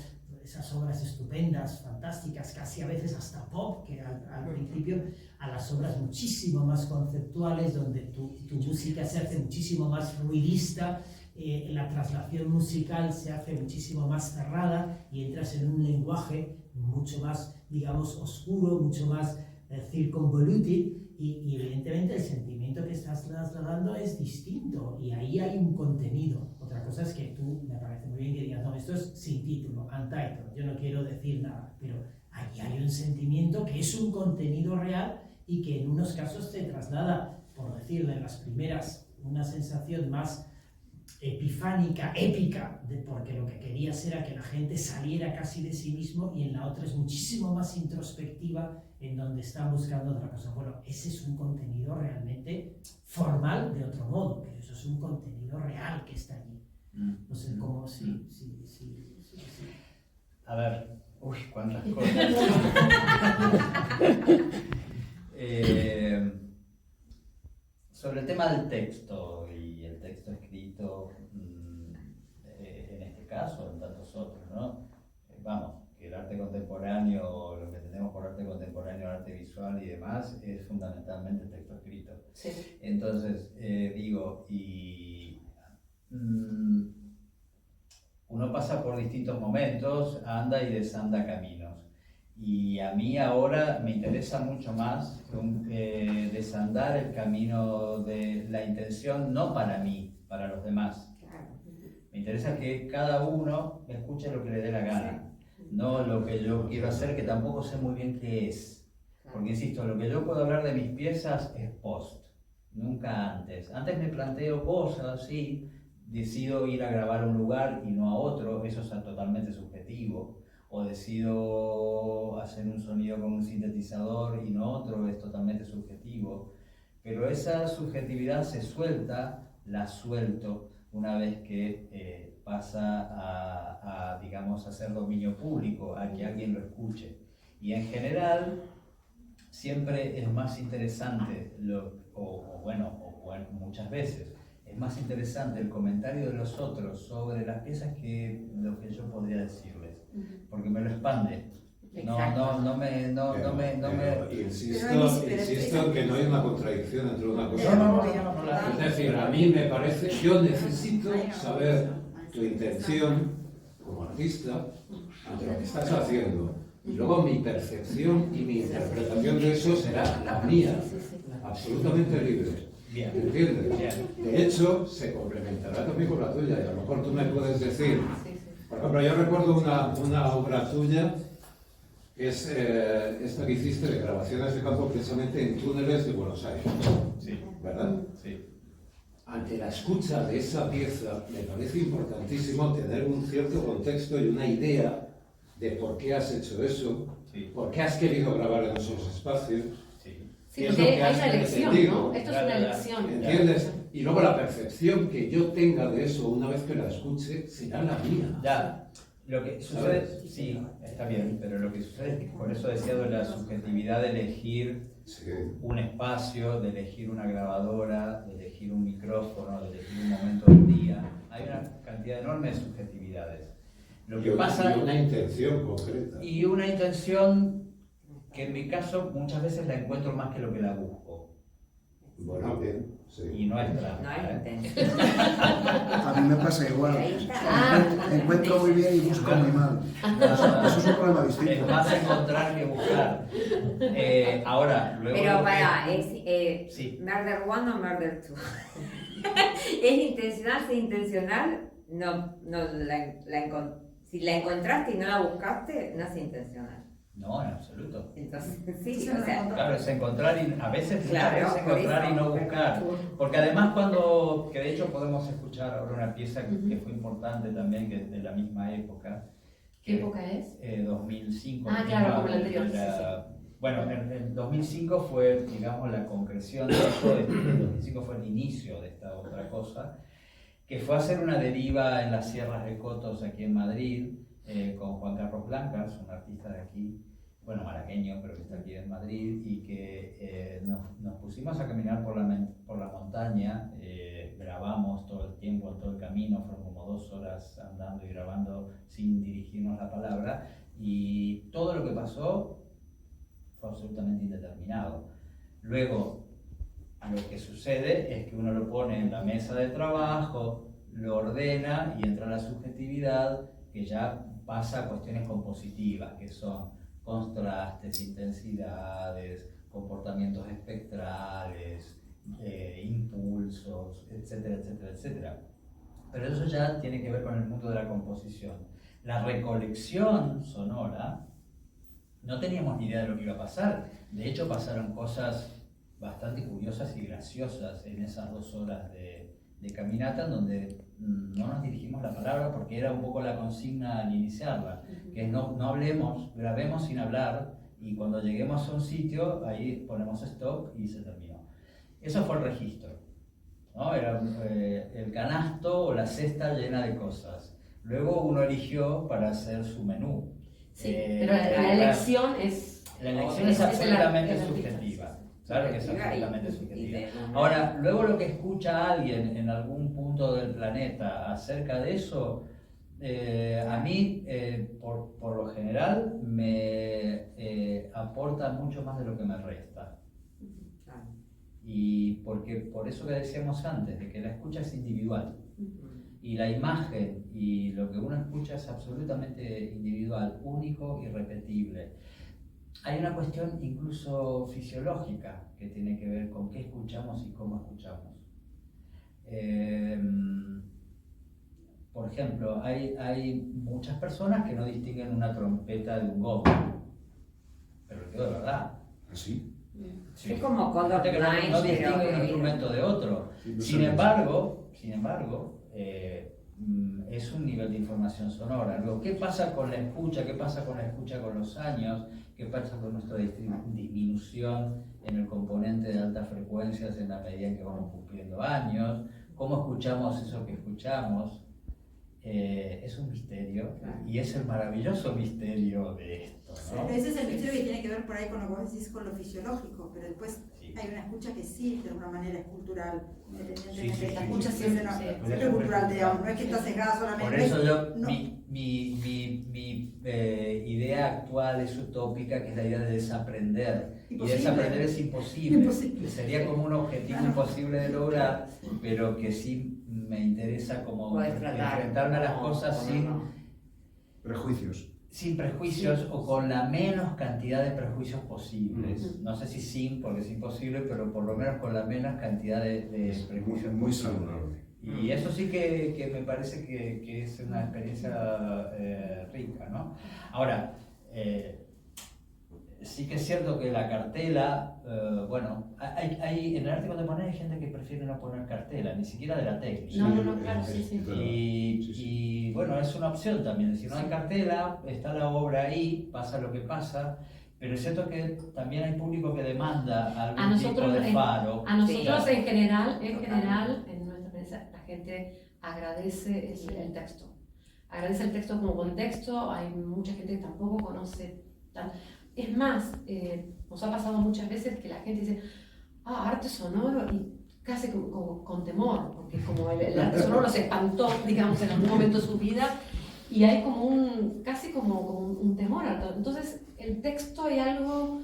[SPEAKER 6] esas obras estupendas, fantásticas, casi a veces hasta pop, que al principio, a las obras muchísimo más conceptuales, donde tu música se hace muchísimo más ruidista, la traslación musical se hace muchísimo más cerrada y entras en un lenguaje mucho más, digamos, oscuro, mucho más circunvoluted y evidentemente el sentimiento que estás trasladando es distinto y ahí hay un contenido. Otra cosa es que tú, me parece muy bien que digas, no, esto es sin título, untitled, yo no quiero decir nada, pero ahí hay un sentimiento que es un contenido real y que en unos casos te traslada, por decirlo en las primeras, una sensación más epifánica, épica, porque lo que querías era que la gente saliera casi de sí mismo, y en la otra es muchísimo más introspectiva, en donde están buscando otra cosa. Bueno, ese es un contenido realmente formal de otro modo, pero eso es un contenido real que está allí. No sé cómo, sí.
[SPEAKER 3] A ver, uy, cuántas cosas. Sobre el tema del texto y el texto escrito, en este caso, en tantos otros, ¿no? Vamos, que el arte contemporáneo, lo que tenemos por arte contemporáneo, arte visual y demás, es fundamentalmente el texto escrito.
[SPEAKER 2] Sí.
[SPEAKER 3] Entonces, uno pasa por distintos momentos, anda y desanda caminos. Y a mí ahora me interesa mucho más desandar el camino de la intención, no para mí, para los demás. Me interesa que cada uno escuche lo que le dé la gana, no lo que yo quiero hacer, que tampoco sé muy bien qué es. Porque insisto, lo que yo puedo hablar de mis piezas es post, nunca antes. Antes me planteo cosas, sí, decido ir a grabar a un lugar y no a otro, eso es totalmente subjetivo. O decido hacer un sonido con un sintetizador y no otro, es totalmente subjetivo. Pero esa subjetividad se suelta, la suelto una vez que pasa digamos, a ser dominio público, a que alguien lo escuche. Y en general, siempre es más interesante, bueno, muchas veces, es más interesante el comentario de los otros sobre las piezas que lo que yo podría decirles. Porque me lo expande.
[SPEAKER 7] Insisto en que no hay una contradicción entre una cosa y
[SPEAKER 3] No,
[SPEAKER 7] otra. Es decir, a mí me parece, yo necesito saber tu intención como artista ante lo que estás haciendo. Y luego mi percepción y mi interpretación de eso será la mía, absolutamente libre.
[SPEAKER 3] Bien.
[SPEAKER 7] ¿Entiendes?
[SPEAKER 3] Bien.
[SPEAKER 7] De hecho, se complementará también con la tuya, y a lo mejor tú me puedes decir. Por ejemplo, yo recuerdo una obra tuya, que es esta que hiciste de grabaciones de campo precisamente en túneles de Buenos Aires.
[SPEAKER 3] Sí.
[SPEAKER 7] ¿Verdad?
[SPEAKER 3] Sí.
[SPEAKER 7] Ante la escucha de esa pieza, me parece importantísimo tener un cierto contexto y una idea de por qué has hecho eso,
[SPEAKER 3] Sí.
[SPEAKER 7] por qué has querido grabar en esos espacios.
[SPEAKER 2] Sí,
[SPEAKER 7] qué es
[SPEAKER 2] porque
[SPEAKER 7] lo que
[SPEAKER 2] hay
[SPEAKER 7] has
[SPEAKER 2] una elección,
[SPEAKER 7] pretendido.
[SPEAKER 2] ¿no? Esto es una elección.
[SPEAKER 7] ¿Entiendes? Y luego la percepción que yo tenga de eso una vez que la escuche será la mía.
[SPEAKER 3] Ya, lo que sucede, sí, está bien, pero lo que sucede es que por eso decía de la subjetividad de elegir un espacio, de elegir una grabadora, de elegir un micrófono, de elegir un momento del día. Hay una cantidad enorme de subjetividades. Lo que pasa,
[SPEAKER 7] y una intención concreta.
[SPEAKER 3] Y una intención que en mi caso muchas veces la encuentro más que lo que la busco.
[SPEAKER 7] Bueno, bien. Sí.
[SPEAKER 3] Y no es trampa.
[SPEAKER 5] No hay intento.
[SPEAKER 8] A mí me pasa igual.
[SPEAKER 5] Ahí está.
[SPEAKER 8] Encuentro muy bien y busco muy mal. Eso es un problema
[SPEAKER 3] Es
[SPEAKER 8] distinto.
[SPEAKER 3] más encontrar que buscar. Ahora, luego.
[SPEAKER 5] Pero
[SPEAKER 3] lo
[SPEAKER 5] para,
[SPEAKER 3] que-
[SPEAKER 5] ¿es
[SPEAKER 3] sí.
[SPEAKER 5] Murder One o Murder Two? ¿Es intencional? Si intencional, si la encontraste y no la buscaste, no es intencional.
[SPEAKER 3] No, en absoluto.
[SPEAKER 5] Entonces, sí,
[SPEAKER 1] Eso
[SPEAKER 5] o
[SPEAKER 1] no
[SPEAKER 5] sea,
[SPEAKER 1] encontró.
[SPEAKER 3] Claro, es encontrar y a veces
[SPEAKER 5] Claro,
[SPEAKER 3] muchas veces
[SPEAKER 5] por
[SPEAKER 3] encontrar
[SPEAKER 5] eso.
[SPEAKER 3] y no buscar. Porque además que de hecho podemos escuchar ahora una pieza que fue importante también, que es de la misma época.
[SPEAKER 2] ¿Qué época es?
[SPEAKER 3] 2005.
[SPEAKER 2] Ah, claro, como la anterior,
[SPEAKER 3] Bueno, en 2005 fue, digamos, la concreción de esto, en 2005 fue el inicio de esta otra cosa, que fue hacer una deriva en las sierras de Cotos aquí en Madrid, con Juan Carlos Blancas, un artista de aquí, bueno, malagueño, pero que está aquí en Madrid, y que nos pusimos a caminar por la montaña, grabamos todo el tiempo, todo el camino, fueron como 2 horas andando y grabando sin dirigirnos la palabra, y todo lo que pasó fue absolutamente indeterminado. Luego, lo que sucede es que uno lo pone en la mesa de trabajo, lo ordena y entra la subjetividad, que ya pasa a cuestiones compositivas, que son contrastes, intensidades, comportamientos espectrales, impulsos, etcétera, etcétera, etcétera. Pero eso ya tiene que ver con el mundo de la composición. La recolección sonora, no teníamos ni idea de lo que iba a pasar. De hecho, pasaron cosas bastante curiosas y graciosas en esas 2 horas de caminata, en donde no nos dirigimos la palabra porque era un poco la consigna al iniciarla, que es no hablemos, grabemos sin hablar, y cuando lleguemos a un sitio, ahí ponemos stop y se terminó. Eso fue el registro, ¿no? Era el canasto o la cesta llena de cosas. Luego uno eligió para hacer su menú.
[SPEAKER 2] Sí, pero la elección es...
[SPEAKER 3] La elección es absolutamente
[SPEAKER 2] el artista,
[SPEAKER 3] subjetiva. Claro que es absolutamente subjetiva.
[SPEAKER 5] Y
[SPEAKER 3] Ahora, luego lo que escucha alguien en algún punto del planeta acerca de eso, a mí, por lo general, me aporta mucho más de lo que me resta. Y porque por eso que decíamos antes, de que la escucha es individual. Y la imagen y lo que uno escucha es absolutamente individual, único y repetible. hay una cuestión incluso fisiológica que tiene que ver con qué escuchamos y cómo escuchamos. Por ejemplo, hay muchas personas que no distinguen una trompeta de un gong, pero lo digo de verdad.
[SPEAKER 8] ¿Así?
[SPEAKER 3] Sí.
[SPEAKER 5] Es como color
[SPEAKER 3] Gente que no
[SPEAKER 5] blind,
[SPEAKER 3] distingue
[SPEAKER 5] pero
[SPEAKER 3] un instrumento de otro.
[SPEAKER 8] Sí, no
[SPEAKER 3] Sin
[SPEAKER 8] sé.
[SPEAKER 3] embargo, es un nivel de información sonora. Luego, ¿qué pasa con la escucha? ¿Qué pasa con la escucha con los años? ¿Qué pasa con nuestra disminución en el componente de altas frecuencias en la medida en que vamos cumpliendo años? ¿Cómo escuchamos eso que escuchamos? Es un misterio, y es el maravilloso misterio de esto, ¿no?
[SPEAKER 1] Ese es el misterio que tiene que ver por ahí con lo que vos decís, con lo fisiológico, pero después
[SPEAKER 3] Sí.
[SPEAKER 1] hay una escucha que sí, de alguna manera es cultural, independientemente
[SPEAKER 3] Sí,
[SPEAKER 1] de la
[SPEAKER 3] sí,
[SPEAKER 1] escucha
[SPEAKER 3] sí,
[SPEAKER 1] siempre,
[SPEAKER 2] sí,
[SPEAKER 1] no,
[SPEAKER 2] sí.
[SPEAKER 1] siempre es cultural, digamos, no es que está sesgada solamente.
[SPEAKER 3] Por eso yo,
[SPEAKER 1] no.
[SPEAKER 3] mi idea actual es utópica, que es la idea de desaprender. Y
[SPEAKER 1] Imposible.
[SPEAKER 3] desaprender es imposible.
[SPEAKER 1] Imposible.
[SPEAKER 3] Sería como un objetivo
[SPEAKER 1] Claro.
[SPEAKER 3] imposible de lograr, pero que sí me interesa como
[SPEAKER 5] Puedes tratar,
[SPEAKER 3] enfrentarme a las cosas
[SPEAKER 8] Prejuicios.
[SPEAKER 3] sin prejuicios o con la menos cantidad de prejuicios posibles. No sé si sin, porque es imposible, pero por lo menos con la menos cantidad de
[SPEAKER 8] Es
[SPEAKER 3] prejuicios
[SPEAKER 8] muy
[SPEAKER 3] posibles.
[SPEAKER 8] saludable.
[SPEAKER 3] Y eso sí que me parece que es una experiencia rica, ¿no? Ahora, sí que es cierto que la cartela, bueno, en el arte contemporáneo hay gente que prefiere no poner cartela, ni siquiera de la técnica.
[SPEAKER 2] No, claro, sí.
[SPEAKER 3] Y bueno, es una opción también. Si no hay cartela, está la obra ahí, pasa lo que pasa. Pero es cierto que también hay público que demanda algún tipo de faro.
[SPEAKER 2] A nosotros
[SPEAKER 5] Sí.
[SPEAKER 2] en general, en nuestra experiencia, la gente agradece el texto. Agradece el texto como contexto, hay mucha gente que tampoco conoce tal. Es más, nos ha pasado muchas veces que la gente dice, arte sonoro, y casi con temor, porque como el arte sonoro los espantó, digamos, en algún momento de su vida, y hay como casi como un temor a todo. Entonces, el texto hay algo,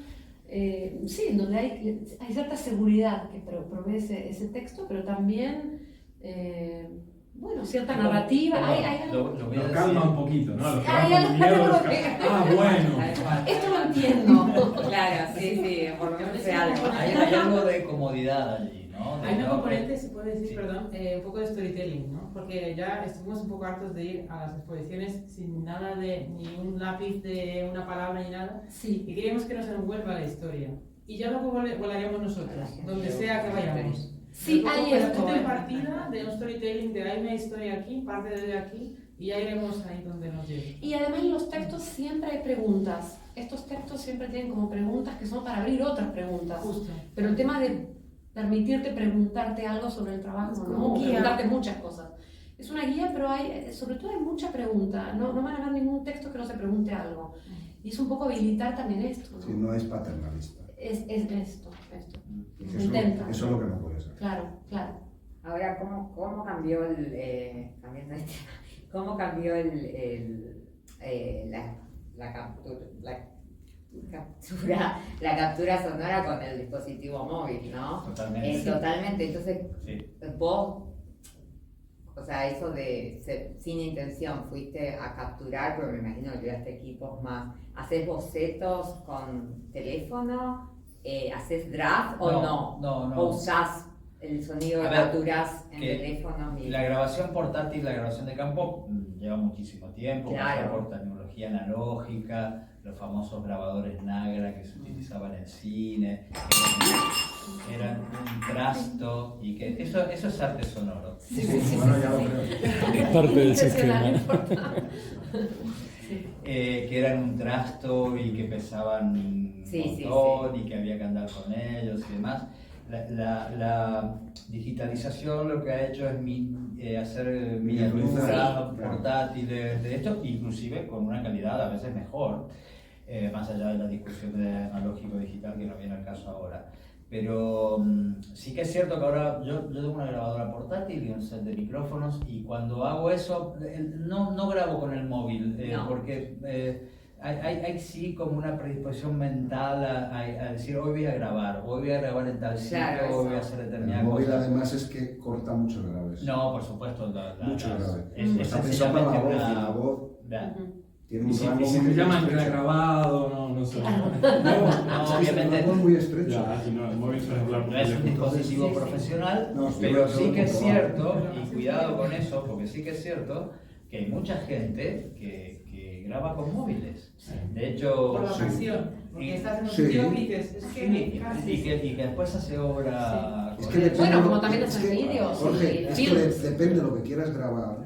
[SPEAKER 2] sí, en donde hay cierta seguridad que provee ese texto, pero también, bueno, cierta narrativa.
[SPEAKER 3] Lo
[SPEAKER 10] calma un poquito, ¿no? Los que
[SPEAKER 2] Hay
[SPEAKER 10] van con miedo,
[SPEAKER 2] algo
[SPEAKER 10] los
[SPEAKER 2] que-
[SPEAKER 10] que- bueno.
[SPEAKER 2] Esto lo entiendo.
[SPEAKER 5] Claro, sí, por lo menos sé algo.
[SPEAKER 3] Hay algo de comodidad allí, ¿no?
[SPEAKER 9] Hay una
[SPEAKER 3] No,
[SPEAKER 9] componente, se puede decir,
[SPEAKER 3] sí.
[SPEAKER 9] perdón, un poco de storytelling, ¿no? Porque ya estuvimos un poco hartos de ir a las exposiciones sin nada de, ni un lápiz de una palabra ni nada,
[SPEAKER 2] Sí.
[SPEAKER 9] y queríamos que nos envuelva la historia. Y ya luego volaríamos nosotros, donde sea que vayamos.
[SPEAKER 2] Sí,
[SPEAKER 9] Pero
[SPEAKER 2] hay
[SPEAKER 9] como
[SPEAKER 2] esto.
[SPEAKER 9] punto de partida de un storytelling, de hay una historia aquí, parte de aquí, y ya iremos ahí donde nos lleve.
[SPEAKER 2] Y además en los textos siempre hay preguntas. Estos textos siempre tienen como preguntas que son para abrir otras preguntas.
[SPEAKER 9] Justo.
[SPEAKER 2] Pero el tema de permitirte preguntarte algo sobre el trabajo,
[SPEAKER 4] como
[SPEAKER 2] ¿no?
[SPEAKER 4] guía.
[SPEAKER 2] Preguntarte muchas cosas. Es una guía, pero sobre todo hay mucha pregunta. No van a ver ningún texto que no se pregunte algo. Y es un poco habilitar también esto, ¿no?
[SPEAKER 8] Sí, no es paternalista.
[SPEAKER 2] Es esto.
[SPEAKER 8] Y
[SPEAKER 2] Se
[SPEAKER 8] eso,
[SPEAKER 2] intenta.
[SPEAKER 8] eso es lo que no puede ser.
[SPEAKER 2] Claro.
[SPEAKER 5] Ahora, ¿cómo cambió cambiando de tema, cómo cambió la captura sonora con el dispositivo móvil, ¿no?
[SPEAKER 3] Totalmente.
[SPEAKER 5] Totalmente. Entonces,
[SPEAKER 3] Sí.
[SPEAKER 5] vos, o sea, eso de sin intención fuiste a capturar, pero me imagino que llevaste equipos más. ¿Haces bocetos con teléfono? ¿Haces draft o no?
[SPEAKER 3] No.
[SPEAKER 5] ¿O usás el sonido que
[SPEAKER 3] A ver,
[SPEAKER 5] capturas en
[SPEAKER 3] que
[SPEAKER 5] teléfono?
[SPEAKER 3] La grabación portátil, la grabación de campo lleva muchísimo tiempo,
[SPEAKER 5] Claro.
[SPEAKER 3] pasó por tecnología analógica, los famosos grabadores Nagra que se utilizaban en cine, que eran un trasto, y que eso es arte sonoro.
[SPEAKER 8] Bueno, ya lo creo.
[SPEAKER 11] Es parte del
[SPEAKER 2] Impresionante,
[SPEAKER 11] sistema.
[SPEAKER 2] importante.
[SPEAKER 3] Que eran un trasto y que pesaban un
[SPEAKER 5] Sí,
[SPEAKER 3] montón y que había que andar con ellos y demás. La digitalización lo que ha hecho es hacer miniaturas
[SPEAKER 8] Claro.
[SPEAKER 3] portátiles de esto, inclusive con una calidad a veces mejor, más allá de la discusión de analógico-digital que no viene al caso ahora. Pero sí que es cierto que ahora yo tengo una grabadora portátil y un set de micrófonos, y cuando hago eso no grabo con el móvil,
[SPEAKER 5] No.
[SPEAKER 3] porque hay sí como una predisposición mental a decir hoy voy a grabar en tal sitio,
[SPEAKER 5] Claro,
[SPEAKER 3] hoy voy a
[SPEAKER 5] eso.
[SPEAKER 3] hacer
[SPEAKER 8] El
[SPEAKER 3] determinadas
[SPEAKER 8] móvil
[SPEAKER 3] cosas.
[SPEAKER 8] además es que corta mucho graves.
[SPEAKER 3] No, por supuesto.
[SPEAKER 8] Mucho grave.
[SPEAKER 3] Es
[SPEAKER 8] Está pensado para la voz y
[SPEAKER 3] sencillamente
[SPEAKER 8] la voz.
[SPEAKER 3] Ya.
[SPEAKER 8] tiene
[SPEAKER 10] Y
[SPEAKER 8] un
[SPEAKER 10] si,
[SPEAKER 8] rango
[SPEAKER 10] y si
[SPEAKER 8] muy
[SPEAKER 10] te llaman que
[SPEAKER 8] estrecho.
[SPEAKER 10] era grabado, no sé.
[SPEAKER 8] No,
[SPEAKER 3] No,
[SPEAKER 8] es que el rango es muy estrecho.
[SPEAKER 10] Ya, si no, el móvil suele hablar por
[SPEAKER 3] No es un
[SPEAKER 10] teléfono.
[SPEAKER 3] dispositivo profesional,
[SPEAKER 8] No, sí,
[SPEAKER 3] pero
[SPEAKER 8] sí,
[SPEAKER 3] sí que es
[SPEAKER 8] sí.
[SPEAKER 3] cierto, y cuidado con eso, porque sí que es cierto que hay mucha gente que graba con móviles. De hecho,
[SPEAKER 9] Por la
[SPEAKER 3] sí.
[SPEAKER 9] ocasión. Porque
[SPEAKER 3] Y-
[SPEAKER 9] estás en un
[SPEAKER 8] sí.
[SPEAKER 9] sitio y dices, es que
[SPEAKER 3] Sí,
[SPEAKER 9] casi.
[SPEAKER 3] y que después hace obra.
[SPEAKER 8] Es
[SPEAKER 3] con
[SPEAKER 8] que
[SPEAKER 3] él.
[SPEAKER 8] depende
[SPEAKER 2] Bueno,
[SPEAKER 8] de lo-
[SPEAKER 2] como también
[SPEAKER 8] es
[SPEAKER 2] hacen
[SPEAKER 8] que,
[SPEAKER 2] vídeos
[SPEAKER 8] Jorge,
[SPEAKER 2] y
[SPEAKER 8] es
[SPEAKER 2] films.
[SPEAKER 8] que depende de lo que quieras grabar.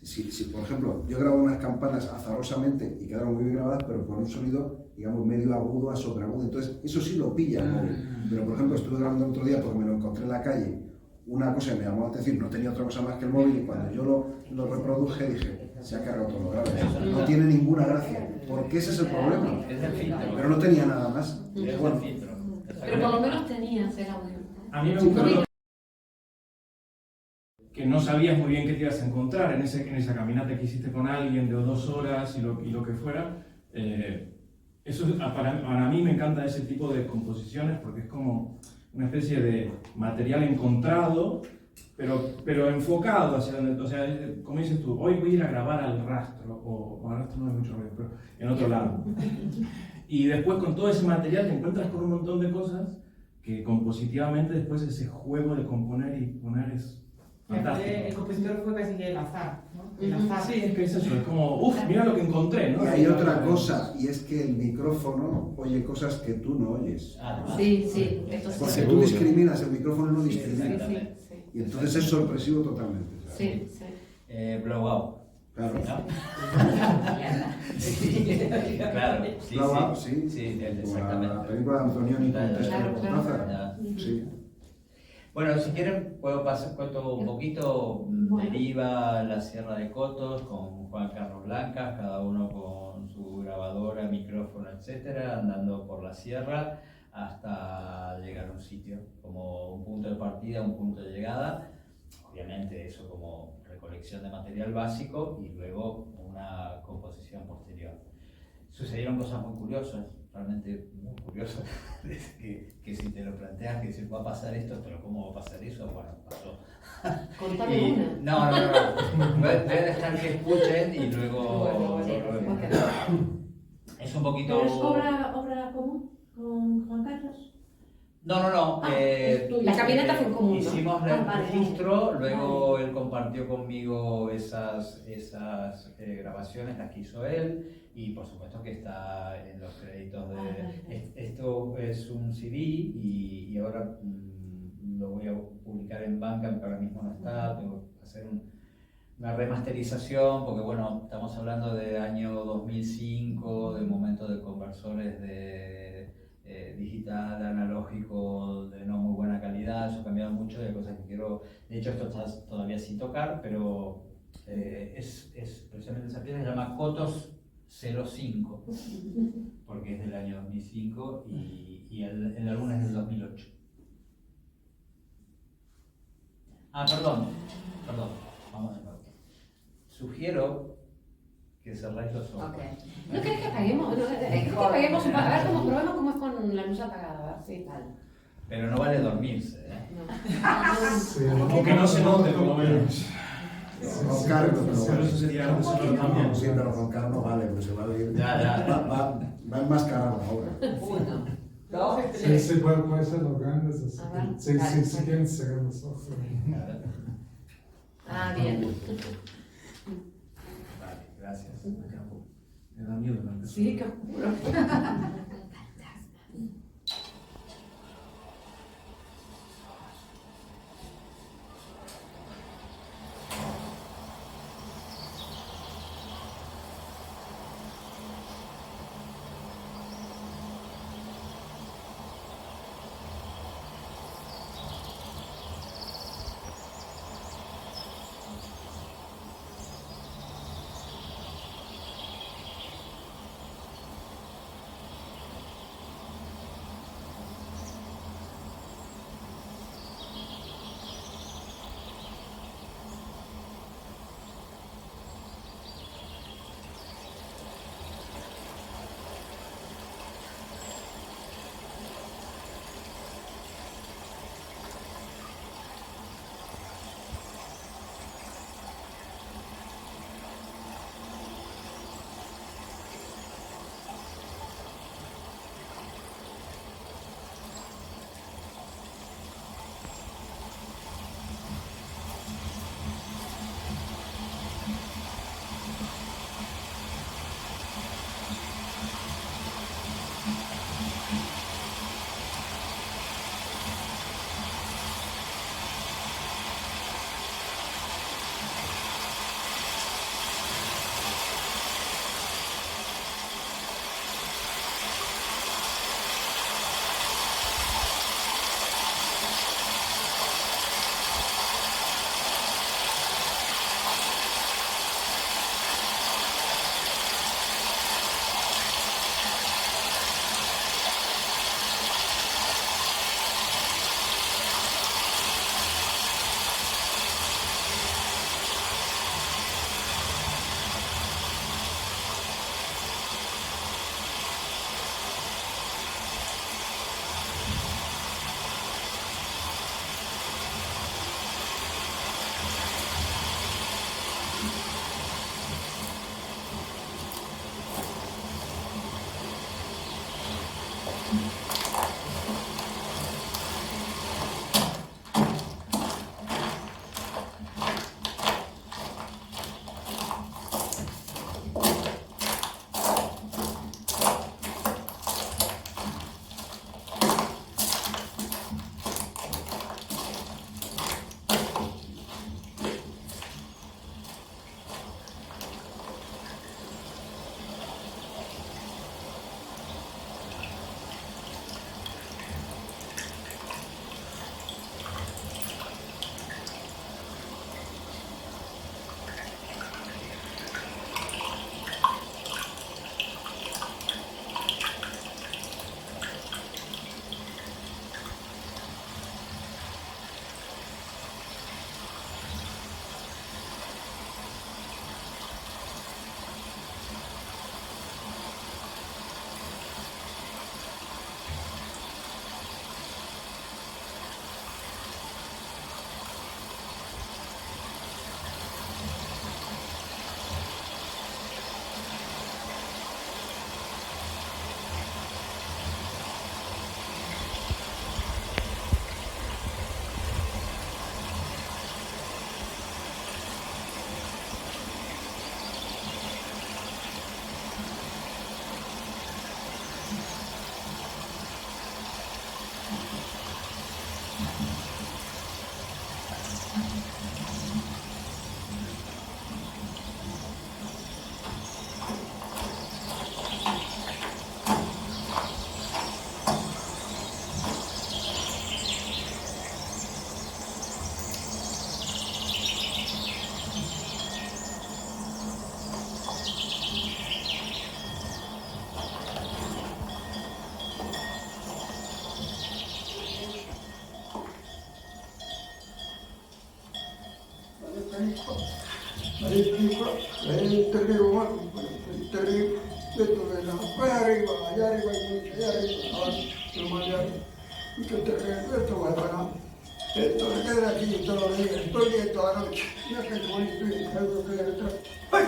[SPEAKER 8] Si, por ejemplo, yo grabo unas campanas azarosamente y quedaron muy bien grabadas, pero con un sonido, digamos, medio agudo a sobreagudo, entonces eso sí lo pilla el móvil. Pero, por ejemplo, estuve grabando el otro día porque me lo encontré en la calle, una cosa que me llamó la atención, no tenía otra cosa más que el móvil, y cuando yo lo reproduje dije, se ha cargado todo lo grave. No tiene ninguna gracia, porque ese es el problema.
[SPEAKER 3] Es el filtro.
[SPEAKER 8] Pero no tenía nada más.
[SPEAKER 3] Es el
[SPEAKER 8] Bueno,
[SPEAKER 3] filtro.
[SPEAKER 2] Pero por lo menos tenías el audio.
[SPEAKER 10] A mí me
[SPEAKER 8] Sí,
[SPEAKER 10] gustó
[SPEAKER 8] pero-
[SPEAKER 10] que no sabías muy bien qué te ibas a encontrar en esa caminata que hiciste con alguien de 2 horas y lo que fuera. Eso para mí me encanta ese tipo de composiciones porque es como una especie de material encontrado, pero enfocado hacia donde, o sea, como dices tú, hoy voy a ir a grabar al rastro, o al rastro no hay mucho ruido, pero en otro lado. Y después con todo ese material te encuentras con un montón de cosas que compositivamente después ese juego de componer y poner es fantástico.
[SPEAKER 9] El compositor fue casi que el azar, ¿no? El azar.
[SPEAKER 10] Sí, es que es eso, es como, uff, mira lo que encontré, ¿no?
[SPEAKER 8] y hay otra cosa, y es que el micrófono oye cosas que tú no oyes.
[SPEAKER 2] Sí, sí, esto sí.
[SPEAKER 8] Porque tú discriminas, el micrófono no
[SPEAKER 2] Sí,
[SPEAKER 8] discrimina.
[SPEAKER 2] sí, sí.
[SPEAKER 8] Y entonces es sorpresivo totalmente.
[SPEAKER 2] Sí, sí.
[SPEAKER 3] Blowout.
[SPEAKER 8] Claro.
[SPEAKER 3] ¿No? Sí, claro. Sí,
[SPEAKER 8] Blowout,
[SPEAKER 3] sí.
[SPEAKER 8] sí.
[SPEAKER 3] Sí,
[SPEAKER 8] Como
[SPEAKER 3] exactamente.
[SPEAKER 8] la película de Antonioni con Testa
[SPEAKER 2] Claro,
[SPEAKER 8] de
[SPEAKER 2] claro.
[SPEAKER 8] Cortázar. Sí.
[SPEAKER 3] Bueno, si quieren, puedo cuento un poquito. Deriva la Sierra de Cotos con Juan Carlos Blancas, cada uno con su grabadora, micrófono, etcétera, andando por la sierra hasta llegar a un sitio, como un punto de partida, un punto de llegada. Obviamente, eso como recolección de material básico y luego una composición posterior. Sucedieron cosas muy curiosas, realmente muy curiosas, que si te lo planteas, que dices, va a pasar esto, pero ¿cómo va a pasar eso? Bueno, pasó.
[SPEAKER 2] Contame
[SPEAKER 3] Y-
[SPEAKER 2] una.
[SPEAKER 3] No. Voy a dejar que escuchen y luego...
[SPEAKER 2] Bueno,
[SPEAKER 3] Es un poquito...
[SPEAKER 4] ¿Pero es obra común con Juan Carlos?
[SPEAKER 3] No.
[SPEAKER 4] es tuya.
[SPEAKER 2] La caminata fue en común, ¿no?
[SPEAKER 3] Hicimos
[SPEAKER 4] Ah,
[SPEAKER 3] el
[SPEAKER 4] vale,
[SPEAKER 3] registro,
[SPEAKER 4] vale.
[SPEAKER 3] luego él compartió conmigo esas grabaciones, las que hizo él, y por supuesto que está en los créditos de...
[SPEAKER 4] vale.
[SPEAKER 3] Esto es un CD y ahora lo voy a publicar en Bandcamp, que ahora mismo no está, tengo que hacer una remasterización, porque bueno, estamos hablando de año 2005, de momentos de conversores de digital, analógico, de no muy buena calidad. Eso ha cambiado mucho, y hay cosas que quiero... De hecho, esto está todavía sin tocar, pero es precisamente esa pieza, se llama Cotos 05, porque es del año 2005 y el álbum es del 2008. Perdón, vamos de nuevo. Sugiero que cerráis los ojos.
[SPEAKER 2] ¿No querés que apaguemos? No, ¿querés que apaguemos un poco? A ver cómo probemos cómo es con la luz apagada. A ver, sí.
[SPEAKER 3] Pero no vale dormirse, ¿eh?
[SPEAKER 2] No.
[SPEAKER 10] O que no se note, por lo menos.
[SPEAKER 8] Con Carlos, pero
[SPEAKER 10] Pero eso sería algo sonoro también.
[SPEAKER 8] Sí, pero con Carlos no vale, porque se va a ir.
[SPEAKER 3] Ya.
[SPEAKER 8] Va a enmascarar la obra.
[SPEAKER 5] 1, 2,
[SPEAKER 11] Sí,
[SPEAKER 5] 3.
[SPEAKER 11] sí, puede ser los grandes, así
[SPEAKER 2] A ver,
[SPEAKER 11] que
[SPEAKER 5] vale.
[SPEAKER 11] si quieren cerrar los ojos.
[SPEAKER 2] Bien.
[SPEAKER 3] Vale, gracias.
[SPEAKER 10] Me da miedo la
[SPEAKER 2] Sí, qué oscuro.
[SPEAKER 11] terrible, esto de la, allá arriba hay mucho, allá arriba, no más de arriba, mucho terreno, esto va para, esto me queda aquí todos los días, estoy bien toda la noche, mira qué bonito y algo que hay detrás. ¡Ay!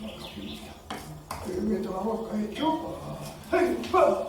[SPEAKER 11] La capilla, que me meto la boca y chupa, ¡ay! ¡Pa!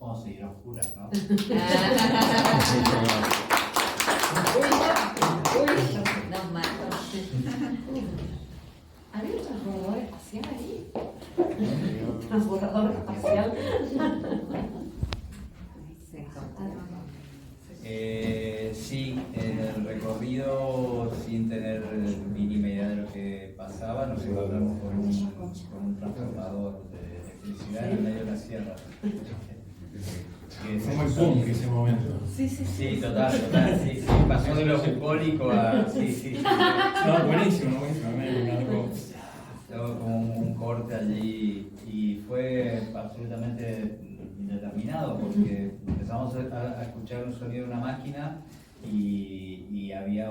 [SPEAKER 3] Vamos a seguir a oscuras, ¿no?
[SPEAKER 5] Nos mató.
[SPEAKER 2] ¿Había un transbordador espacial ahí? ¿Transbordador espacial?
[SPEAKER 3] Sí, en el recorrido, sin tener mínima idea de lo que pasaba, nos encontramos con un transformador de electricidad en el medio de la sierra.
[SPEAKER 10] Fue muy punk ese momento.
[SPEAKER 3] Sí, total, sí, pasó de lo bucólico a... Sí.
[SPEAKER 10] No, buenísimo, me encantó.
[SPEAKER 3] Estaba como un corte allí y fue absolutamente indeterminado porque empezamos a escuchar un sonido de una máquina y había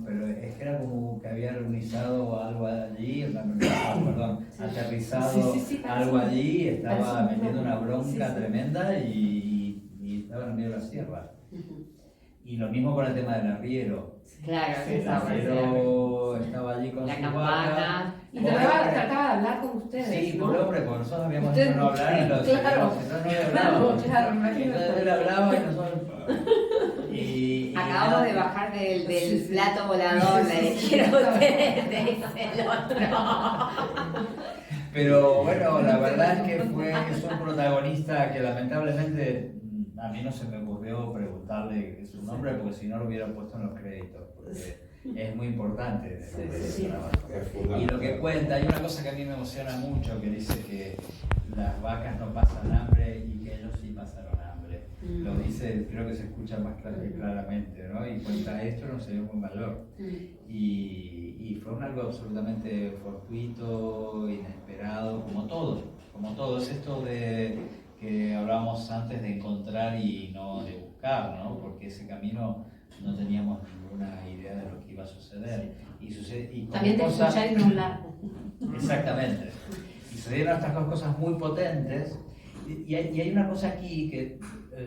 [SPEAKER 3] pero es que era como que había organizado algo allí, perdón, aterrizado algo allí, estaba metiendo una bronca tremenda y estaba en medio de la sierra. Y lo mismo con el tema del arriero.
[SPEAKER 5] Claro,
[SPEAKER 3] El arriero estaba allí con
[SPEAKER 5] la
[SPEAKER 3] su
[SPEAKER 5] campana.
[SPEAKER 3] vaca.
[SPEAKER 2] Y trataba de hablar con ustedes.
[SPEAKER 3] Sí,
[SPEAKER 2] ¿no?
[SPEAKER 3] pobre hombre, porque nosotros habíamos
[SPEAKER 2] Ustedes-
[SPEAKER 3] dicho no hablar y los
[SPEAKER 2] claro.
[SPEAKER 3] no le hablábamos.
[SPEAKER 2] Claro, imagínate.
[SPEAKER 3] Entonces él hablaba y nosotros. Y
[SPEAKER 5] Acabamos de bajar del plato volador, le dijeron ustedes, el otro.
[SPEAKER 3] Pero bueno, la verdad es que es un protagonista que lamentablemente a mí no se me ocurrió preguntarle su nombre porque si no lo hubiera puesto en los créditos, porque es muy importante dentro de ese trabajo. Y lo que cuenta, hay una cosa que a mí me emociona mucho, que dice que las vacas no pasan hambre y que ellos sí pasaron hambre. Lo dice, creo que se escucha más claramente, ¿no? Y cuenta esto en un señor muy mayor. Y fue algo absolutamente fortuito, inesperado, como todo. Es esto de que hablábamos antes de encontrar y no de buscar, ¿no? Porque ese camino no teníamos ninguna idea de lo que iba a suceder. Y
[SPEAKER 2] También de escuchar y no hablar.
[SPEAKER 3] Exactamente. Y sucedieron estas dos cosas muy potentes. Y hay una cosa aquí que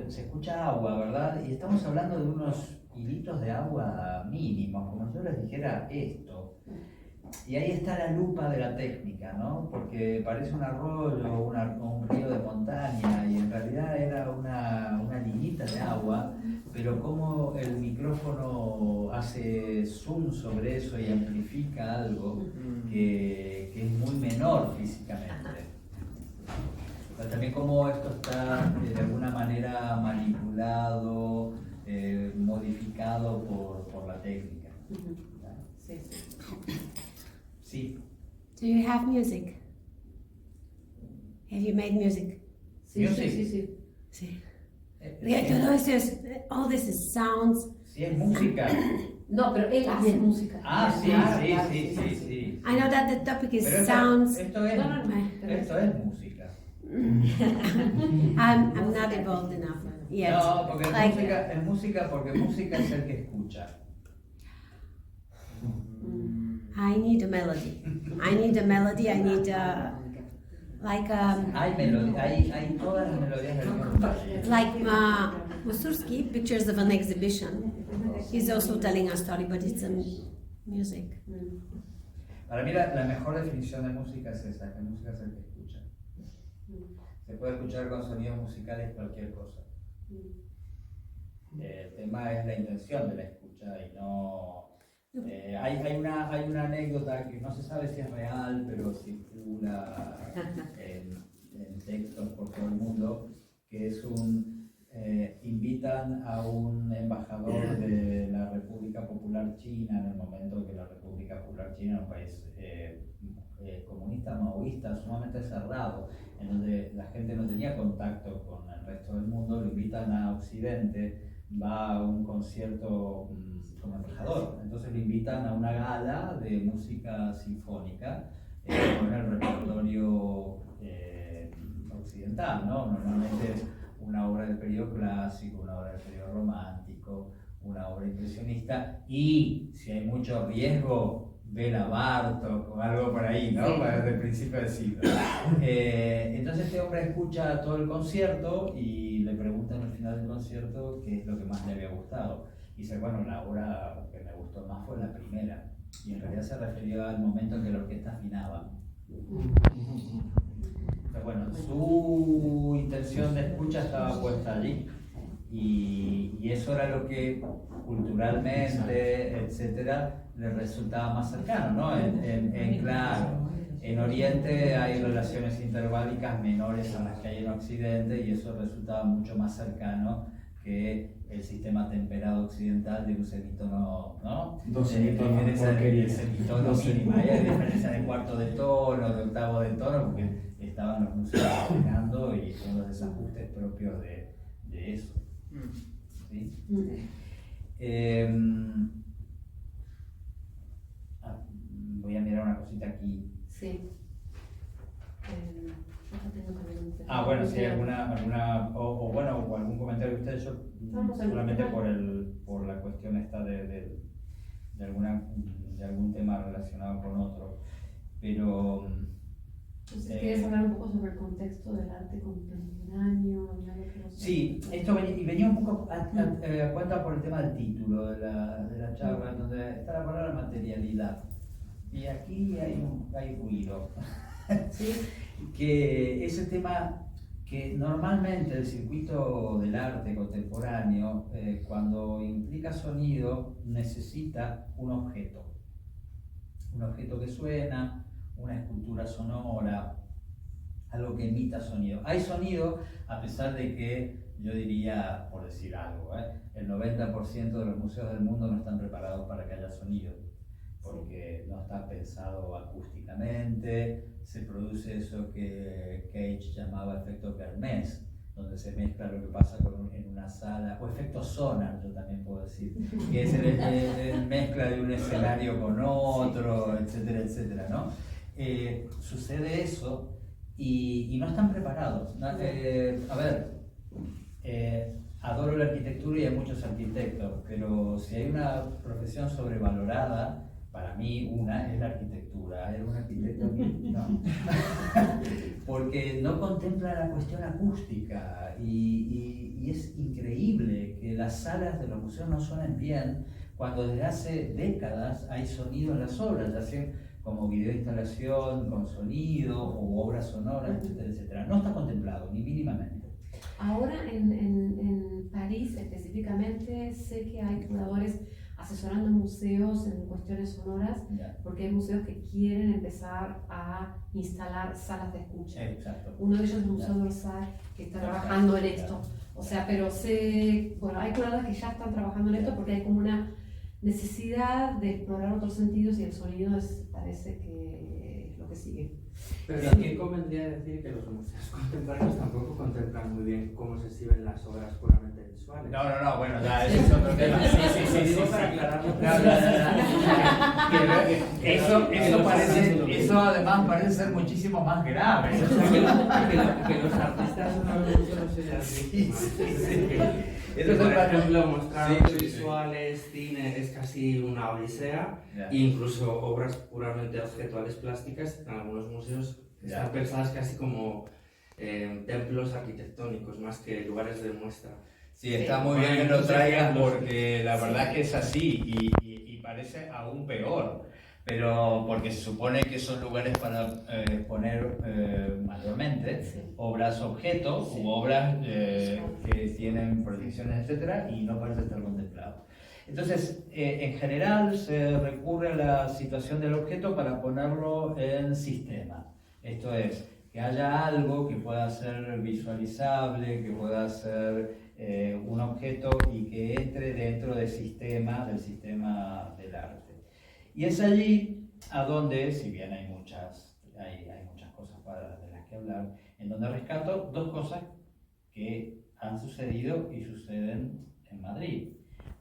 [SPEAKER 3] se escucha agua, ¿verdad? Y estamos hablando de unos hilitos de agua mínimos, como si yo les dijera esto. Y ahí está la lupa de la técnica, ¿no? Porque parece un arroyo o un río de montaña y en realidad era una linita de agua, pero como el micrófono hace zoom sobre eso y amplifica algo que es muy menor físicamente. Pero también como esto está de alguna manera manipulado, modificado por la técnica.
[SPEAKER 2] Sí, sí.
[SPEAKER 3] Sí.
[SPEAKER 4] Do you have music? Have you made music?
[SPEAKER 2] Sí, sí, sí.
[SPEAKER 4] Sí. Todo eso es, all this is sounds.
[SPEAKER 3] Sí, es música.
[SPEAKER 2] No, pero él hace música.
[SPEAKER 3] Ah, sí,
[SPEAKER 2] Claro,
[SPEAKER 3] sí,
[SPEAKER 2] claro,
[SPEAKER 3] sí.
[SPEAKER 4] I know that the topic is
[SPEAKER 3] Pero
[SPEAKER 4] sounds.
[SPEAKER 3] esto es música.
[SPEAKER 4] I'm not involved enough yet.
[SPEAKER 3] No, porque
[SPEAKER 4] Like,
[SPEAKER 3] es música porque música es el que escucha.
[SPEAKER 4] I need a melody. I need like
[SPEAKER 3] Hay todas las melodías del mundo.
[SPEAKER 4] like Mussorgsky, Pictures of an Exhibition. He's also telling a story, but it's music.
[SPEAKER 3] Para mí la mejor definición de música es esa, que música es el que escucha. Se puede escuchar con sonidos musicales cualquier cosa. El tema es la intención de la escucha y no... hay una anécdota que no se sabe si es real, pero circula en textos por todo el mundo, que es invitan a un embajador de la República Popular China en el momento que la República Popular China era un país comunista, maoísta, sumamente cerrado, en donde la gente no tenía contacto con el resto del mundo, lo invitan a Occidente, va a un concierto como embajador, entonces lo invitan a una gala de música sinfónica con el repertorio occidental, ¿no? Normalmente es una obra del periodo clásico, una obra del periodo romántico, una obra impresionista y si hay mucho riesgo, Bela Bartók o algo por ahí, ¿no? Desde el principio del siglo. Entonces este hombre escucha todo el concierto y le preguntan al final del concierto qué es lo que más le había gustado. Y dice, bueno, la obra que me gustó más fue la primera. Y en realidad se refería al momento en que la orquesta afinaba. Entonces, bueno, su intención de escucha estaba puesta allí. Y eso era lo que culturalmente, etcétera, le resultaba más cercano, ¿no? Claro, en Oriente hay relaciones interbálicas menores a las que hay en Occidente y eso resultaba mucho más cercano que el sistema temperado occidental de un semitono, ¿no?
[SPEAKER 10] Dos semitonos,
[SPEAKER 3] de semitono mínimo, hay diferencia de cuarto de tono, de octavo de tono, porque estaban los músicos combinando y son los desajustes propios de eso. ¿Sí? Voy a mirar una cosita aquí.
[SPEAKER 2] Sí.
[SPEAKER 3] Bueno, si hay alguna o algún comentario de ustedes, yo solamente por el por la cuestión esta de algún tema relacionado con otro. Pero...
[SPEAKER 2] Entonces, ¿quieres hablar un poco sobre el contexto del arte contemporáneo?
[SPEAKER 3] Sí, esto venía un poco a cuenta por el tema del título de la charla, donde está la palabra materialidad. Y aquí hay ruido. ¿Sí? Que ese tema que normalmente el circuito del arte contemporáneo, cuando implica sonido, necesita un objeto que suena, una escultura sonora, algo que emita sonido. Hay sonido, a pesar de que yo diría, por decir algo, el 90% de los museos del mundo no están preparados para que haya sonido, porque no está pensado acústicamente, se produce eso que Cage llamaba efecto Kermés, donde se mezcla lo que pasa en una sala, o efecto sonar, yo también puedo decir, que es el mezcla de un escenario con otro, etcétera, etcétera, ¿no? Sucede eso y no están preparados. A ver, adoro la arquitectura y hay muchos arquitectos, pero si hay una profesión sobrevalorada, para mí una es la arquitectura. Era un arquitecto que no. Porque no contempla la cuestión acústica y es increíble que las salas de los museos no suenen bien cuando desde hace décadas hay sonido en las obras, ya sea como videoinstalación con sonido o obras sonoras, etcétera, etcétera. No está contemplado, ni mínimamente.
[SPEAKER 2] Ahora en París específicamente sé que hay curadores asesorando museos en cuestiones sonoras, porque hay museos que quieren empezar a instalar salas de escucha.
[SPEAKER 3] Exacto.
[SPEAKER 2] Uno de ellos es el Museo d'Orsay, que está trabajando en esto. O sea, pero sé, bueno, hay curadores que ya están trabajando en esto porque hay como una necesidad de explorar otros sentidos y el sonido parece que es lo que sigue.
[SPEAKER 12] Pero también convendría decir que los museos contemporáneos tampoco contemplan muy bien cómo se exhiben las obras puramente visuales.
[SPEAKER 3] No, bueno, ya ese es otro tema. Sí.
[SPEAKER 12] Para aclararlo.
[SPEAKER 3] Eso además parece ser muchísimo más grave.
[SPEAKER 12] Que los artistas son algunos de las víctimas.
[SPEAKER 3] Eso
[SPEAKER 12] por ejemplo, mostrar visuales, cine es casi una odisea, e incluso obras puramente objetuales plásticas en algunos museos están pensadas casi como templos arquitectónicos más que lugares de muestra.
[SPEAKER 3] Sí, está muy bien que lo traigan porque la verdad que es así y parece aún peor. Pero porque se supone que son lugares para poner mayormente obras objetos u obras que tienen proyecciones, etcétera, y no parece estar contemplado. Entonces, en general se recurre a la situación del objeto para ponerlo en sistema. Esto es, que haya algo que pueda ser visualizable, que pueda ser un objeto y que entre dentro del sistema del arte. Y es allí a donde, si bien hay muchas cosas de las que hablar, en donde rescato dos cosas que han sucedido y suceden en Madrid.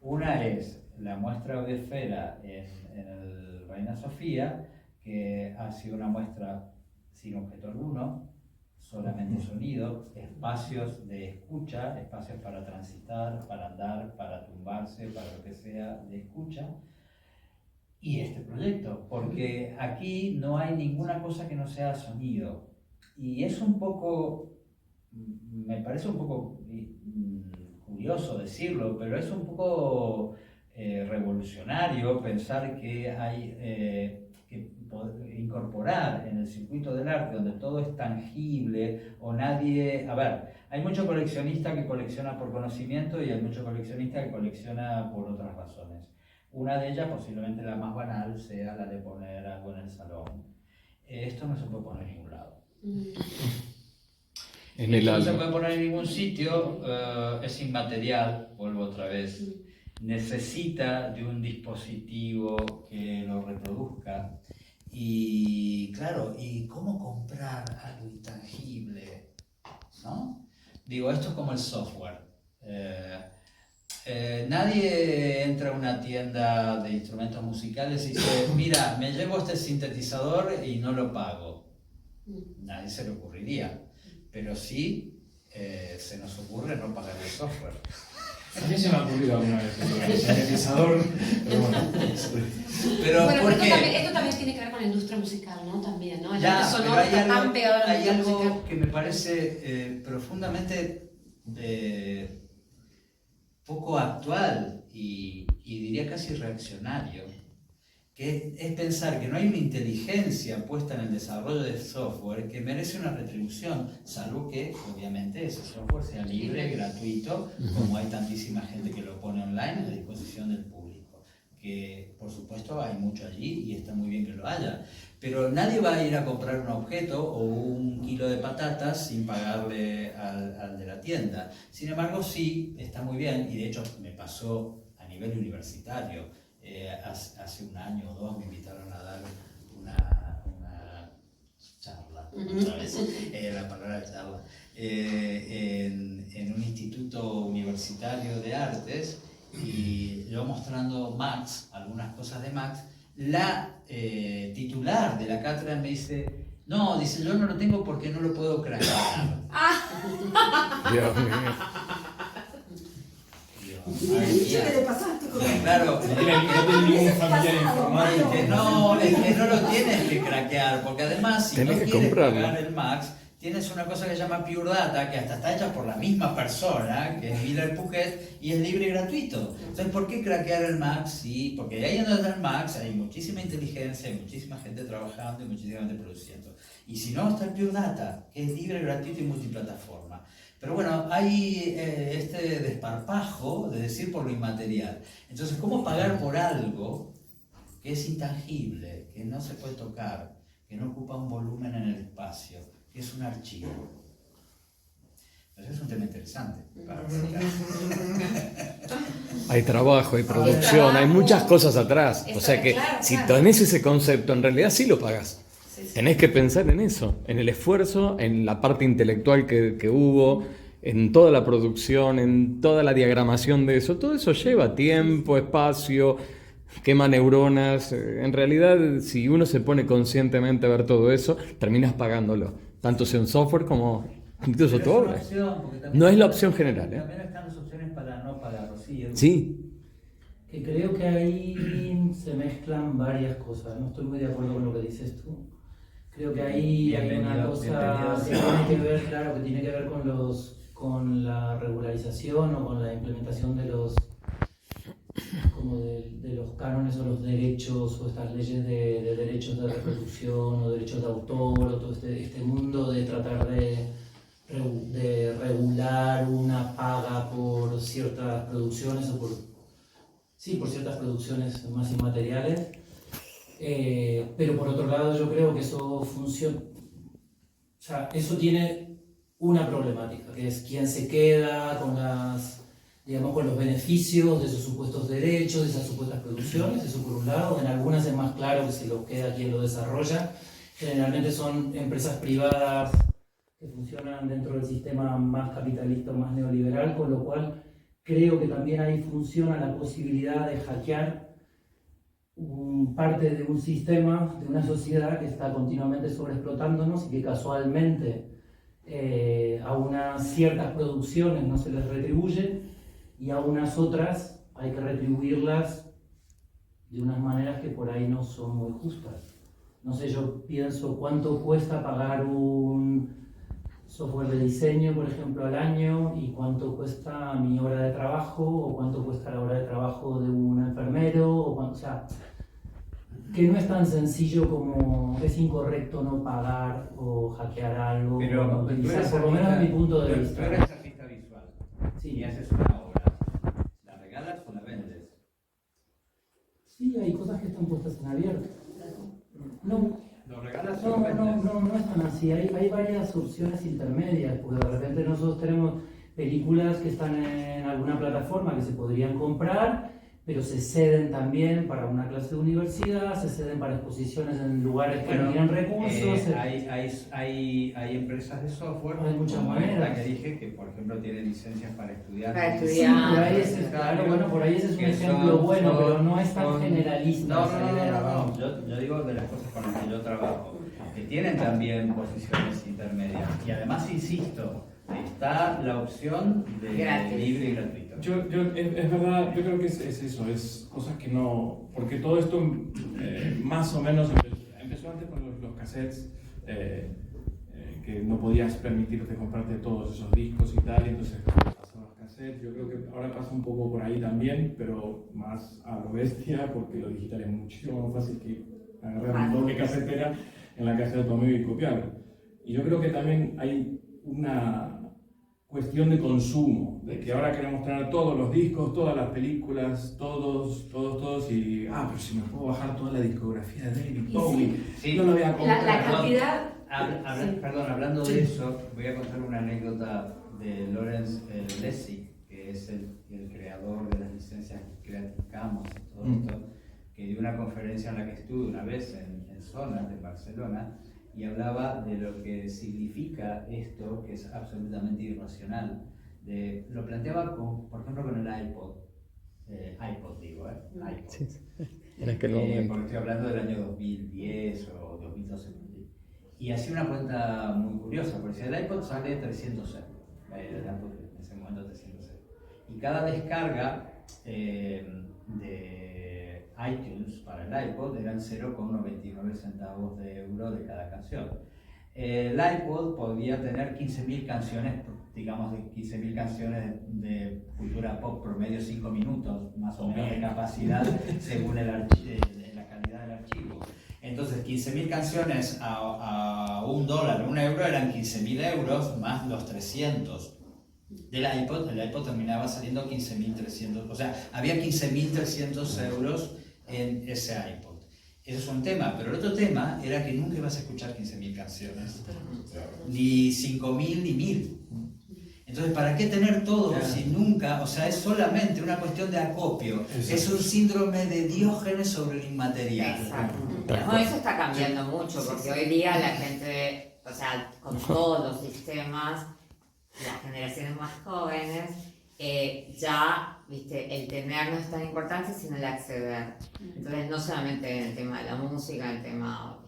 [SPEAKER 3] Una es la muestra audiosfera en el Reina Sofía, que ha sido una muestra sin objeto alguno, solamente sonido, espacios de escucha, espacios para transitar, para andar, para tumbarse, para lo que sea de escucha. Y este proyecto, porque aquí no hay ninguna cosa que no sea sonido. Y es un poco, me parece un poco curioso decirlo, pero es un poco revolucionario pensar que hay que incorporar en el circuito del arte, donde todo es tangible, o nadie... A ver, hay mucho coleccionista que colecciona por conocimiento y hay mucho coleccionista que colecciona por otras razones. Una de ellas, posiblemente la más banal, sea la de poner algo en el salón. Esto no se puede poner en ningún lado. Esto no se puede poner en ningún sitio, es inmaterial, vuelvo otra vez. Necesita de un dispositivo que lo reproduzca. Y claro, ¿y cómo comprar algo intangible? ¿No? Digo, esto es como el software. Nadie entra a una tienda de instrumentos musicales y dice, mira, me llevo este sintetizador y no lo pago. Nadie se le ocurriría, pero sí se nos ocurre no pagar el software.
[SPEAKER 10] A mí se me ha ocurrido alguna vez el sintetizador, pero bueno.
[SPEAKER 3] Pero
[SPEAKER 2] Bueno,
[SPEAKER 3] ¿por
[SPEAKER 2] pero
[SPEAKER 3] qué?
[SPEAKER 2] esto también tiene que ver con la industria musical, ¿no? También, ¿no? El
[SPEAKER 3] Ya,
[SPEAKER 2] arte
[SPEAKER 3] pero
[SPEAKER 2] sonoro está tan pegado a la
[SPEAKER 3] hay
[SPEAKER 2] industria
[SPEAKER 3] algo
[SPEAKER 2] musical.
[SPEAKER 3] que me parece profundamente poco actual y diría casi reaccionario, que es pensar que no hay una inteligencia puesta en el desarrollo de software que merece una retribución, salvo que obviamente ese software sea libre, gratuito, como hay tantísima gente que lo pone online a disposición del público, que por supuesto hay mucho allí y está muy bien que lo haya, pero nadie va a ir a comprar un objeto o un kilo de patatas sin pagarle al de la tienda. Sin embargo, sí, está muy bien, y de hecho me pasó a nivel universitario. Hace un año o dos me invitaron a dar una charla, otra vez, la palabra charla, en un instituto universitario de artes, y yo mostrando Max, algunas cosas de Max, la titular de la cátedra me dice, no, dice, yo no lo tengo porque no lo puedo craquear.
[SPEAKER 13] Dios mío.
[SPEAKER 1] ¿Qué le pasaste con
[SPEAKER 3] Claro,
[SPEAKER 10] no tiene ningún familiar informático.
[SPEAKER 3] es que no lo tienes que craquear, porque además si
[SPEAKER 13] Tenés
[SPEAKER 3] no
[SPEAKER 13] que
[SPEAKER 3] quieres
[SPEAKER 13] comprarlo.
[SPEAKER 3] pagar el Max, tienes una cosa que se llama Pure Data, que hasta está hecha por la misma persona, que es Miller Puget, y es libre y gratuito. Entonces, ¿por qué craquear el Max? Sí, porque ahí donde está el Max hay muchísima inteligencia, hay muchísima gente trabajando y muchísima gente produciendo. Y si no, está el Pure Data, que es libre, gratuito y multiplataforma. Pero bueno, hay este desparpajo de decir por lo inmaterial. Entonces, ¿cómo pagar por algo que es intangible, que no se puede tocar, que no ocupa un volumen en el espacio, que es un archivo? Entonces es un tema interesante para hablar.
[SPEAKER 13] Hay trabajo, hay producción, hay muchas cosas atrás. O sea que si tenés ese concepto, en realidad sí lo pagás. Tenés que pensar en eso, en el esfuerzo, en la parte intelectual que hubo, en toda la producción, en toda la diagramación de eso. Todo eso lleva tiempo, espacio, quema neuronas. En realidad, si uno se pone conscientemente a ver todo eso, terminas pagándolo. Tanto sea un software como incluso tu obra. No es la opción general.
[SPEAKER 3] También están las opciones para no pagarlo.
[SPEAKER 13] Sí.
[SPEAKER 6] Que creo que ahí se mezclan varias cosas. No estoy muy de acuerdo con lo que dices tú. Creo que ahí hay una cosa que tiene que ver, claro, que tiene que ver con la regularización o con la implementación de los cánones o los derechos o estas leyes de derechos de reproducción o derechos de autor o todo este mundo de tratar de regular una paga por ciertas producciones o por ciertas producciones más inmateriales. Pero por otro lado yo creo que eso funciona, o sea, eso tiene una problemática, que es quién se queda con con los beneficios de esos supuestos derechos, de esas supuestas producciones. Eso por un lado. En algunas es más claro que se lo queda quien lo desarrolla. Generalmente son empresas privadas que funcionan dentro del sistema más capitalista o más neoliberal, con lo cual creo que también ahí funciona la posibilidad de hackear parte de un sistema, de una sociedad que está continuamente sobreexplotándonos y que casualmente a unas ciertas producciones no se les retribuye y a unas otras hay que retribuirlas de unas maneras que por ahí no son muy justas. No sé, yo pienso cuánto cuesta pagar un software de diseño, por ejemplo, al año, y cuánto cuesta mi hora de trabajo, o cuánto cuesta la hora de trabajo de un enfermero, o sea, que no es tan sencillo como es incorrecto no pagar o hackear algo,
[SPEAKER 3] pero
[SPEAKER 6] o utilizar, por lo menos desde mi punto de vista.
[SPEAKER 3] Tú eres artista visual y haces una obra. ¿La regalas o la vendes?
[SPEAKER 6] Sí, hay cosas que están puestas en abierto. No.
[SPEAKER 3] ¿Lo regalas o
[SPEAKER 6] No,
[SPEAKER 3] lo vendes?
[SPEAKER 6] no es tan así. Hay varias opciones intermedias, porque de repente nosotros tenemos películas que están en alguna plataforma que se podrían comprar, pero se ceden también para una clase de universidad, se ceden para exposiciones en lugares que no tienen recursos.
[SPEAKER 3] Hay empresas de software,
[SPEAKER 6] hay muchas
[SPEAKER 3] como
[SPEAKER 6] maneras.
[SPEAKER 3] esta que dije, que por ejemplo tienen licencias para estudiar.
[SPEAKER 6] Sí, por ahí ese, claro, bueno, por ahí ese es un ejemplo bueno, pero no es tan generalista.
[SPEAKER 3] No. Yo digo de las cosas con las que yo trabajo. que tienen también posiciones intermedias. Y además, insisto, está la opción de libre y gratuito.
[SPEAKER 10] Es verdad, yo creo que es eso, es cosas que no... Porque todo esto más o menos empezó antes con los cassettes, que no podías permitirte comprarte todos esos discos y tal, y entonces pasaban los cassettes. Yo creo que ahora pasa un poco por ahí también, pero más a lo bestia, porque lo digital es muchísimo más fácil que agarrar un bloque casetera en la caja de tu amigo y copiarlo. Y yo creo que también hay una cuestión de consumo, de que ahora queremos tener todos los discos, todas las películas, todos, y pero si me puedo bajar toda la discografía de David Bowie, no lo voy a comprar.
[SPEAKER 2] La cantidad...
[SPEAKER 3] Perdón, hablando de eso, voy a contar una anécdota de Lawrence Lessig, que es el creador de las licencias Creative Commons y todo esto, que dio una conferencia en la que estuve una vez en Zonas de Barcelona, y hablaba de lo que significa esto, que es absolutamente irracional. Lo planteaba, por ejemplo, con el iPod. iPod.
[SPEAKER 13] Sí, en aquel momento.
[SPEAKER 3] Porque estoy hablando del año 2010 o 2012. Y hacía una cuenta muy curiosa, porque si el iPod sale 300 euros, el iPod en ese momento 300 euros. Y cada descarga de iTunes para el iPod eran 0,99 centavos de euro de cada canción. El iPod podía tener 15.000 canciones, digamos, 15.000 canciones de cultura pop promedio 5 minutos, más o menos de capacidad, según la calidad del archivo. Entonces, 15.000 canciones a $1, €1 eran 15.000 euros más los 300 del iPod. El iPod terminaba saliendo 15.300, o sea, había 15.300 euros en ese iPod. Eso es un tema, pero el otro tema era que nunca ibas a escuchar 15.000 canciones, ni 5.000 ni 1.000. Entonces, ¿para qué tener todo si nunca? O sea, es solamente una cuestión de acopio. Es un síndrome de Diógenes sobre el inmaterial.
[SPEAKER 5] Exacto. No, eso está cambiando mucho, porque hoy día la gente, o sea, con todos los sistemas, las generaciones más jóvenes, ya, viste, el tener no es tan importante, sino el acceder. Entonces, no solamente en el tema de la música, en el tema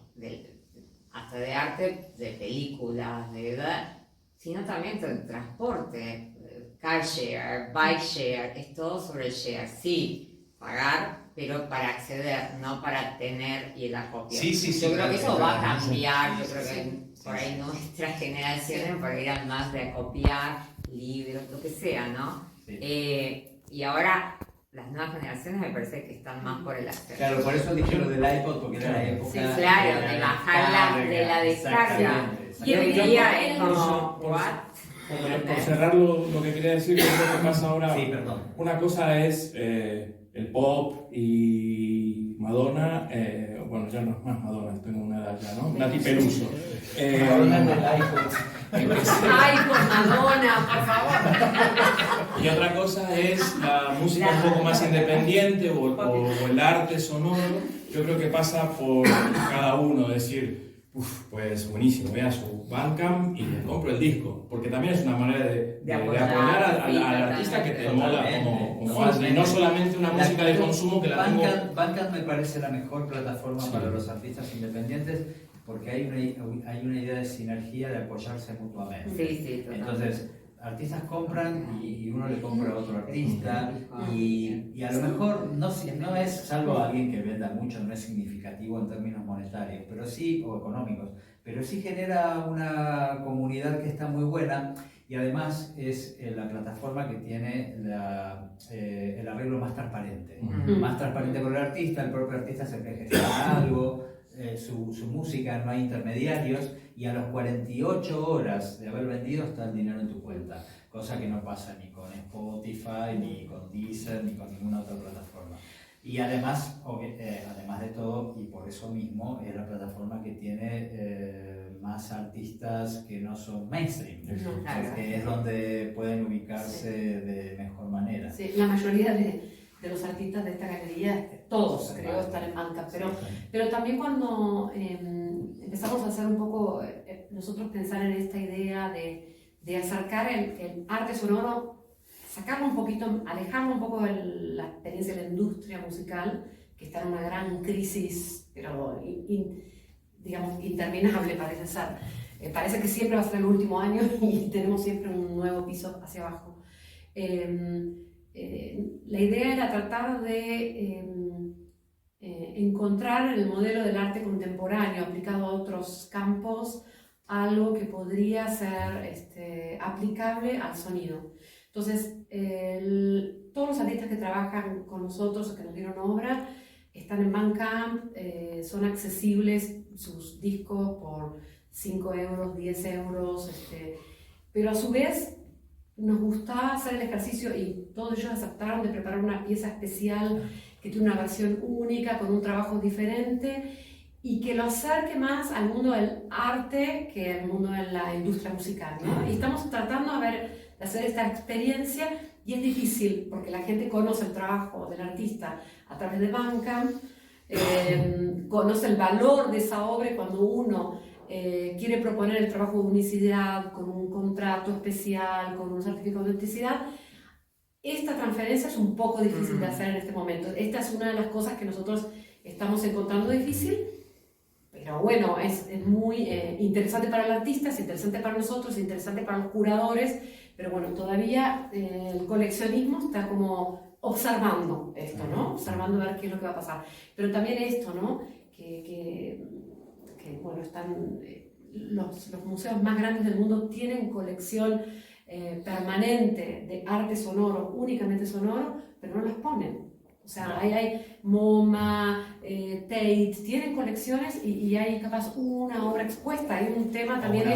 [SPEAKER 5] hasta de arte, de películas, de edad, sino también del transporte, car share, bike share, es todo sobre el share. Sí, pagar, pero para acceder, no para tener y el acopio. Yo creo que eso va a cambiar, yo creo que por ahí nuestras generaciones por ahí eran más de acopiar libros, lo que sea, ¿no? Y ahora las nuevas generaciones me parece que están más por el acceso.
[SPEAKER 3] Claro, por eso dije lo del iPod, porque era la época...
[SPEAKER 5] Sí, claro, de bajar de la descarga. Y hoy día es como, ¿what?
[SPEAKER 10] Por cerrar lo que quería decir, yo creo que pasa ahora... Una cosa es el pop y Madonna, bueno, ya no es más Madonna, tengo una edad ya, ¿no? Nati Peluso.
[SPEAKER 3] Madonna del iPod.
[SPEAKER 2] Ay, por Madonna, por favor.
[SPEAKER 10] Y otra cosa es la música un poco más independiente o el arte sonoro. Yo creo que pasa por cada uno, decir, pues buenísimo, voy a su Bandcamp y le compro el disco, porque también es una manera de apoyar al artista que te mola como hace, y no solamente una música de consumo que la tengo...
[SPEAKER 3] Bandcamp me parece la mejor plataforma para los artistas independientes, porque hay una idea de sinergia, de apoyarse mutuamente. Entonces, artistas compran y uno le compra a otro artista, y a lo mejor no es, salvo a alguien que venda mucho, no es significativo en términos monetarios, pero sí, o económicos, pero sí genera una comunidad que está muy buena, y además es la plataforma que tiene el arreglo más transparente. Más transparente con el propio artista se puede gestionar algo, su música, no hay intermediarios, y a los 48 horas de haber vendido está el dinero en tu cuenta, cosa que no pasa ni con Spotify, ni con Deezer, ni con ninguna otra plataforma. Y además, además de todo, y por eso mismo, es la plataforma que tiene más artistas que no son mainstream, porque es donde pueden ubicarse de mejor manera.
[SPEAKER 2] Sí, la mayoría de los artistas de esta galería, todos creo están en Bandcamp, pero también cuando empezamos a hacer un poco, nosotros pensar en esta idea de acercar el arte sonoro, sacarlo un poquito, alejarlo un poco de la experiencia de la industria musical, que está en una gran crisis, pero digamos, interminable parece ser. Parece que siempre va a ser el último año y tenemos siempre un nuevo piso hacia abajo. La idea era tratar de encontrar en el modelo del arte contemporáneo aplicado a otros campos algo que podría ser aplicable al sonido. Entonces, todos los artistas que trabajan con nosotros o que nos dieron obra están en Bandcamp, son accesibles sus discos por 5 euros, 10 euros, pero a su vez nos gustaba hacer el ejercicio y todos ellos aceptaron de preparar una pieza especial que tiene una versión única, con un trabajo diferente y que lo acerque más al mundo del arte que al mundo de la industria musical, ¿no? Y estamos tratando de hacer esta experiencia y es difícil porque la gente conoce el trabajo del artista a través de Bandcamp, conoce el valor de esa obra y cuando uno quiere proponer el trabajo de unicidad con un contrato especial, con un certificado de autenticidad, esta transferencia es un poco difícil de hacer en este momento. Esta es una de las cosas que nosotros estamos encontrando difícil, pero bueno, es muy interesante para el artista, es interesante para nosotros, es interesante para los curadores, pero bueno, todavía el coleccionismo está como observando esto, ¿no? Observando a ver qué es lo que va a pasar. Pero también esto, ¿no? Que bueno, están los museos más grandes del mundo tienen colección permanente de arte sonoro, únicamente sonoro, pero no las ponen. O sea, hay MoMA, Tate, tienen colecciones y hay capaz una obra expuesta, hay un tema también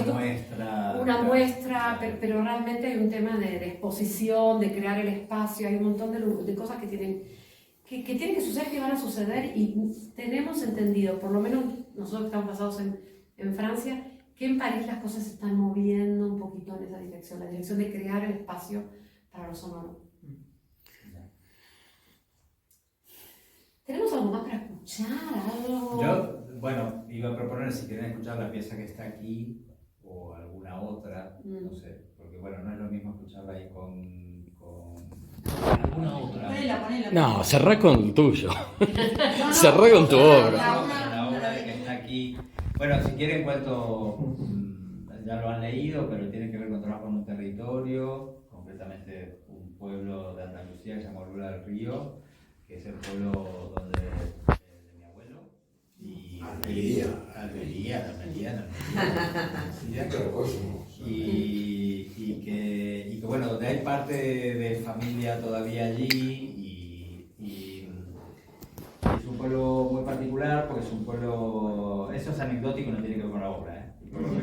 [SPEAKER 2] una muestra, pero realmente hay un tema de exposición, de crear el espacio, hay un montón de cosas que tienen que suceder, que van a suceder y tenemos entendido, por lo menos nosotros que estamos basados en Francia, que en París las cosas se están moviendo un poquito en esa dirección, la dirección de crear el espacio para lo sonoro. ¿Tenemos algo más para escuchar? ¿Algo?
[SPEAKER 3] Yo, bueno, iba a proponer si quieren escuchar la pieza que está aquí o alguna otra, no sé, porque bueno, no es lo mismo escucharla ahí con alguna otra.
[SPEAKER 1] Ponela.
[SPEAKER 13] No, cerrá con el tuyo. Cerrá con tu obra.
[SPEAKER 3] La obra de que está aquí. Bueno, si quieren cuento, ya lo han leído, pero tiene que ver con trabajo en un territorio, concretamente un pueblo de Andalucía que se llama Lula del Río, que es el pueblo de mi abuelo. Y Almería. Y que bueno, donde hay parte de familia todavía allí y es un pueblo muy particular porque es un pueblo, eso es anecdótico y no tiene que ver con la obra,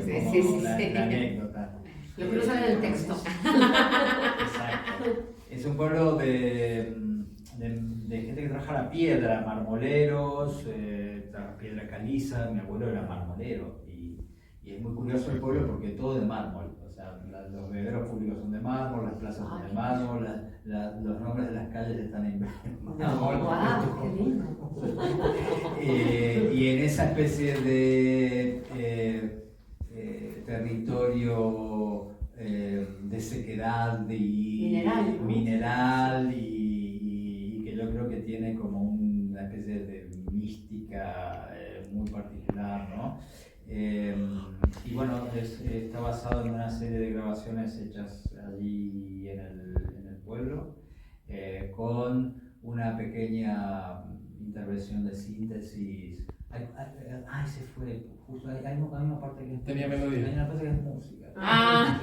[SPEAKER 5] Sí.
[SPEAKER 3] La anécdota.
[SPEAKER 2] Lo que no sale del texto.
[SPEAKER 3] Exacto. Es un pueblo de gente que trabaja la piedra, marmoleros, piedra caliza. Mi abuelo era marmolero y es muy curioso el pueblo porque todo de mármol. O sea, los bebederos públicos son de mármol, las plazas son de mármol, los nombres de las calles están en mármol.
[SPEAKER 2] ¡Wow! ¡Qué lindo!
[SPEAKER 3] Y en esa especie de territorio de sequedad y mineral y que yo creo que tiene como una especie de mística muy particular, ¿no? Y bueno, está basado en una serie de grabaciones hechas allí en el pueblo, con una pequeña intervención de síntesis. Se fue, justo hay una parte que es
[SPEAKER 10] tenía melodía.
[SPEAKER 3] Hay una parte que es música.
[SPEAKER 2] Ah.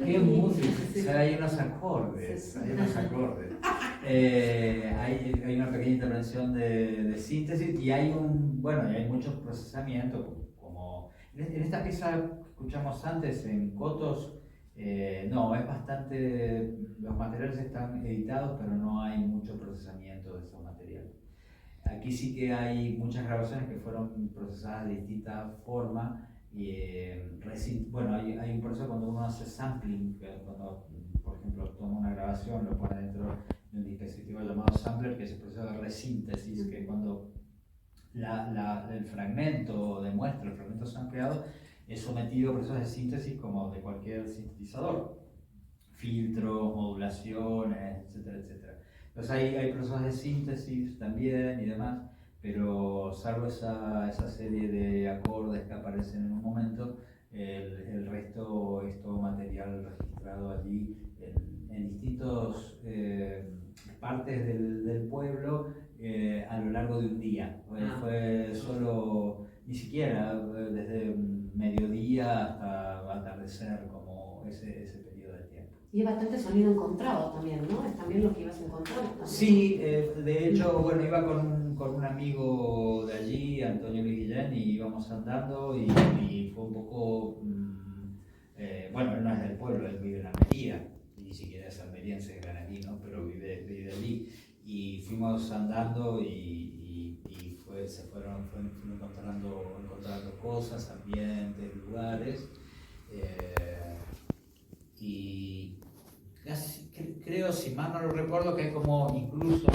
[SPEAKER 3] ¿Qué música? O sea, hay unos acordes. Hay una pequeña intervención de síntesis y hay mucho procesamiento. Como en esta pieza que escuchamos antes en Cotos, no, es bastante. Los materiales están editados, pero no hay mucho procesamiento de esos materiales. Aquí sí que hay muchas grabaciones que fueron procesadas de distinta forma. Y, hay un proceso cuando uno hace sampling, cuando por ejemplo toma una grabación, lo pone dentro de un dispositivo llamado sampler, que es el proceso de resíntesis, que cuando el fragmento de muestra, el fragmento sampleado, es sometido a procesos de síntesis como de cualquier sintetizador, filtros, modulaciones, etcétera, etcétera. Entonces hay procesos de síntesis también y demás, pero salvo esa serie de acordes que aparecen en un momento, el resto es todo material registrado allí en distintas partes del pueblo a lo largo de un día. Fue solo, ni siquiera desde mediodía hasta atardecer, como ese periodo de tiempo.
[SPEAKER 2] Y es bastante sonido encontrado también, ¿no? Es también lo que ibas encontrando también.
[SPEAKER 3] Sí, de hecho, bueno, iba con un amigo de allí, Antonio Luis Guillén, y íbamos andando y fue un poco, bueno, él no es del pueblo, él vive en Almería, ni siquiera es almeriense, es granadino, pero vive allí. Y fuimos andando y se fueron encontrando cosas, ambientes, lugares. Y casi, creo, si mal no lo recuerdo, que es como incluso,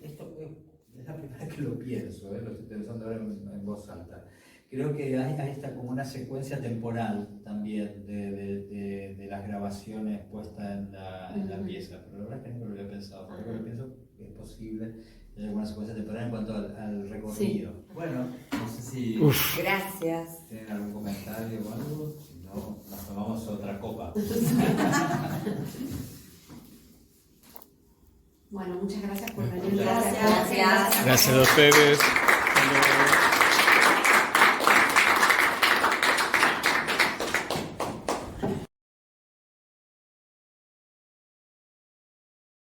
[SPEAKER 3] esto es la primera vez que lo pienso, lo estoy pensando ahora en voz alta. Creo que hay esta como una secuencia temporal también de las grabaciones puestas en la pieza, pero la verdad es que nunca lo había pensado, porque lo pienso que es posible que haya alguna secuencia temporal en cuanto al recorrido. Sí. Bueno, no sé si
[SPEAKER 5] gracias.
[SPEAKER 3] ¿Tienen algún comentario o algo? Si no, nos tomamos otra copa.
[SPEAKER 2] Bueno, muchas gracias por venir.
[SPEAKER 5] Gracias.
[SPEAKER 13] Gracias a ustedes.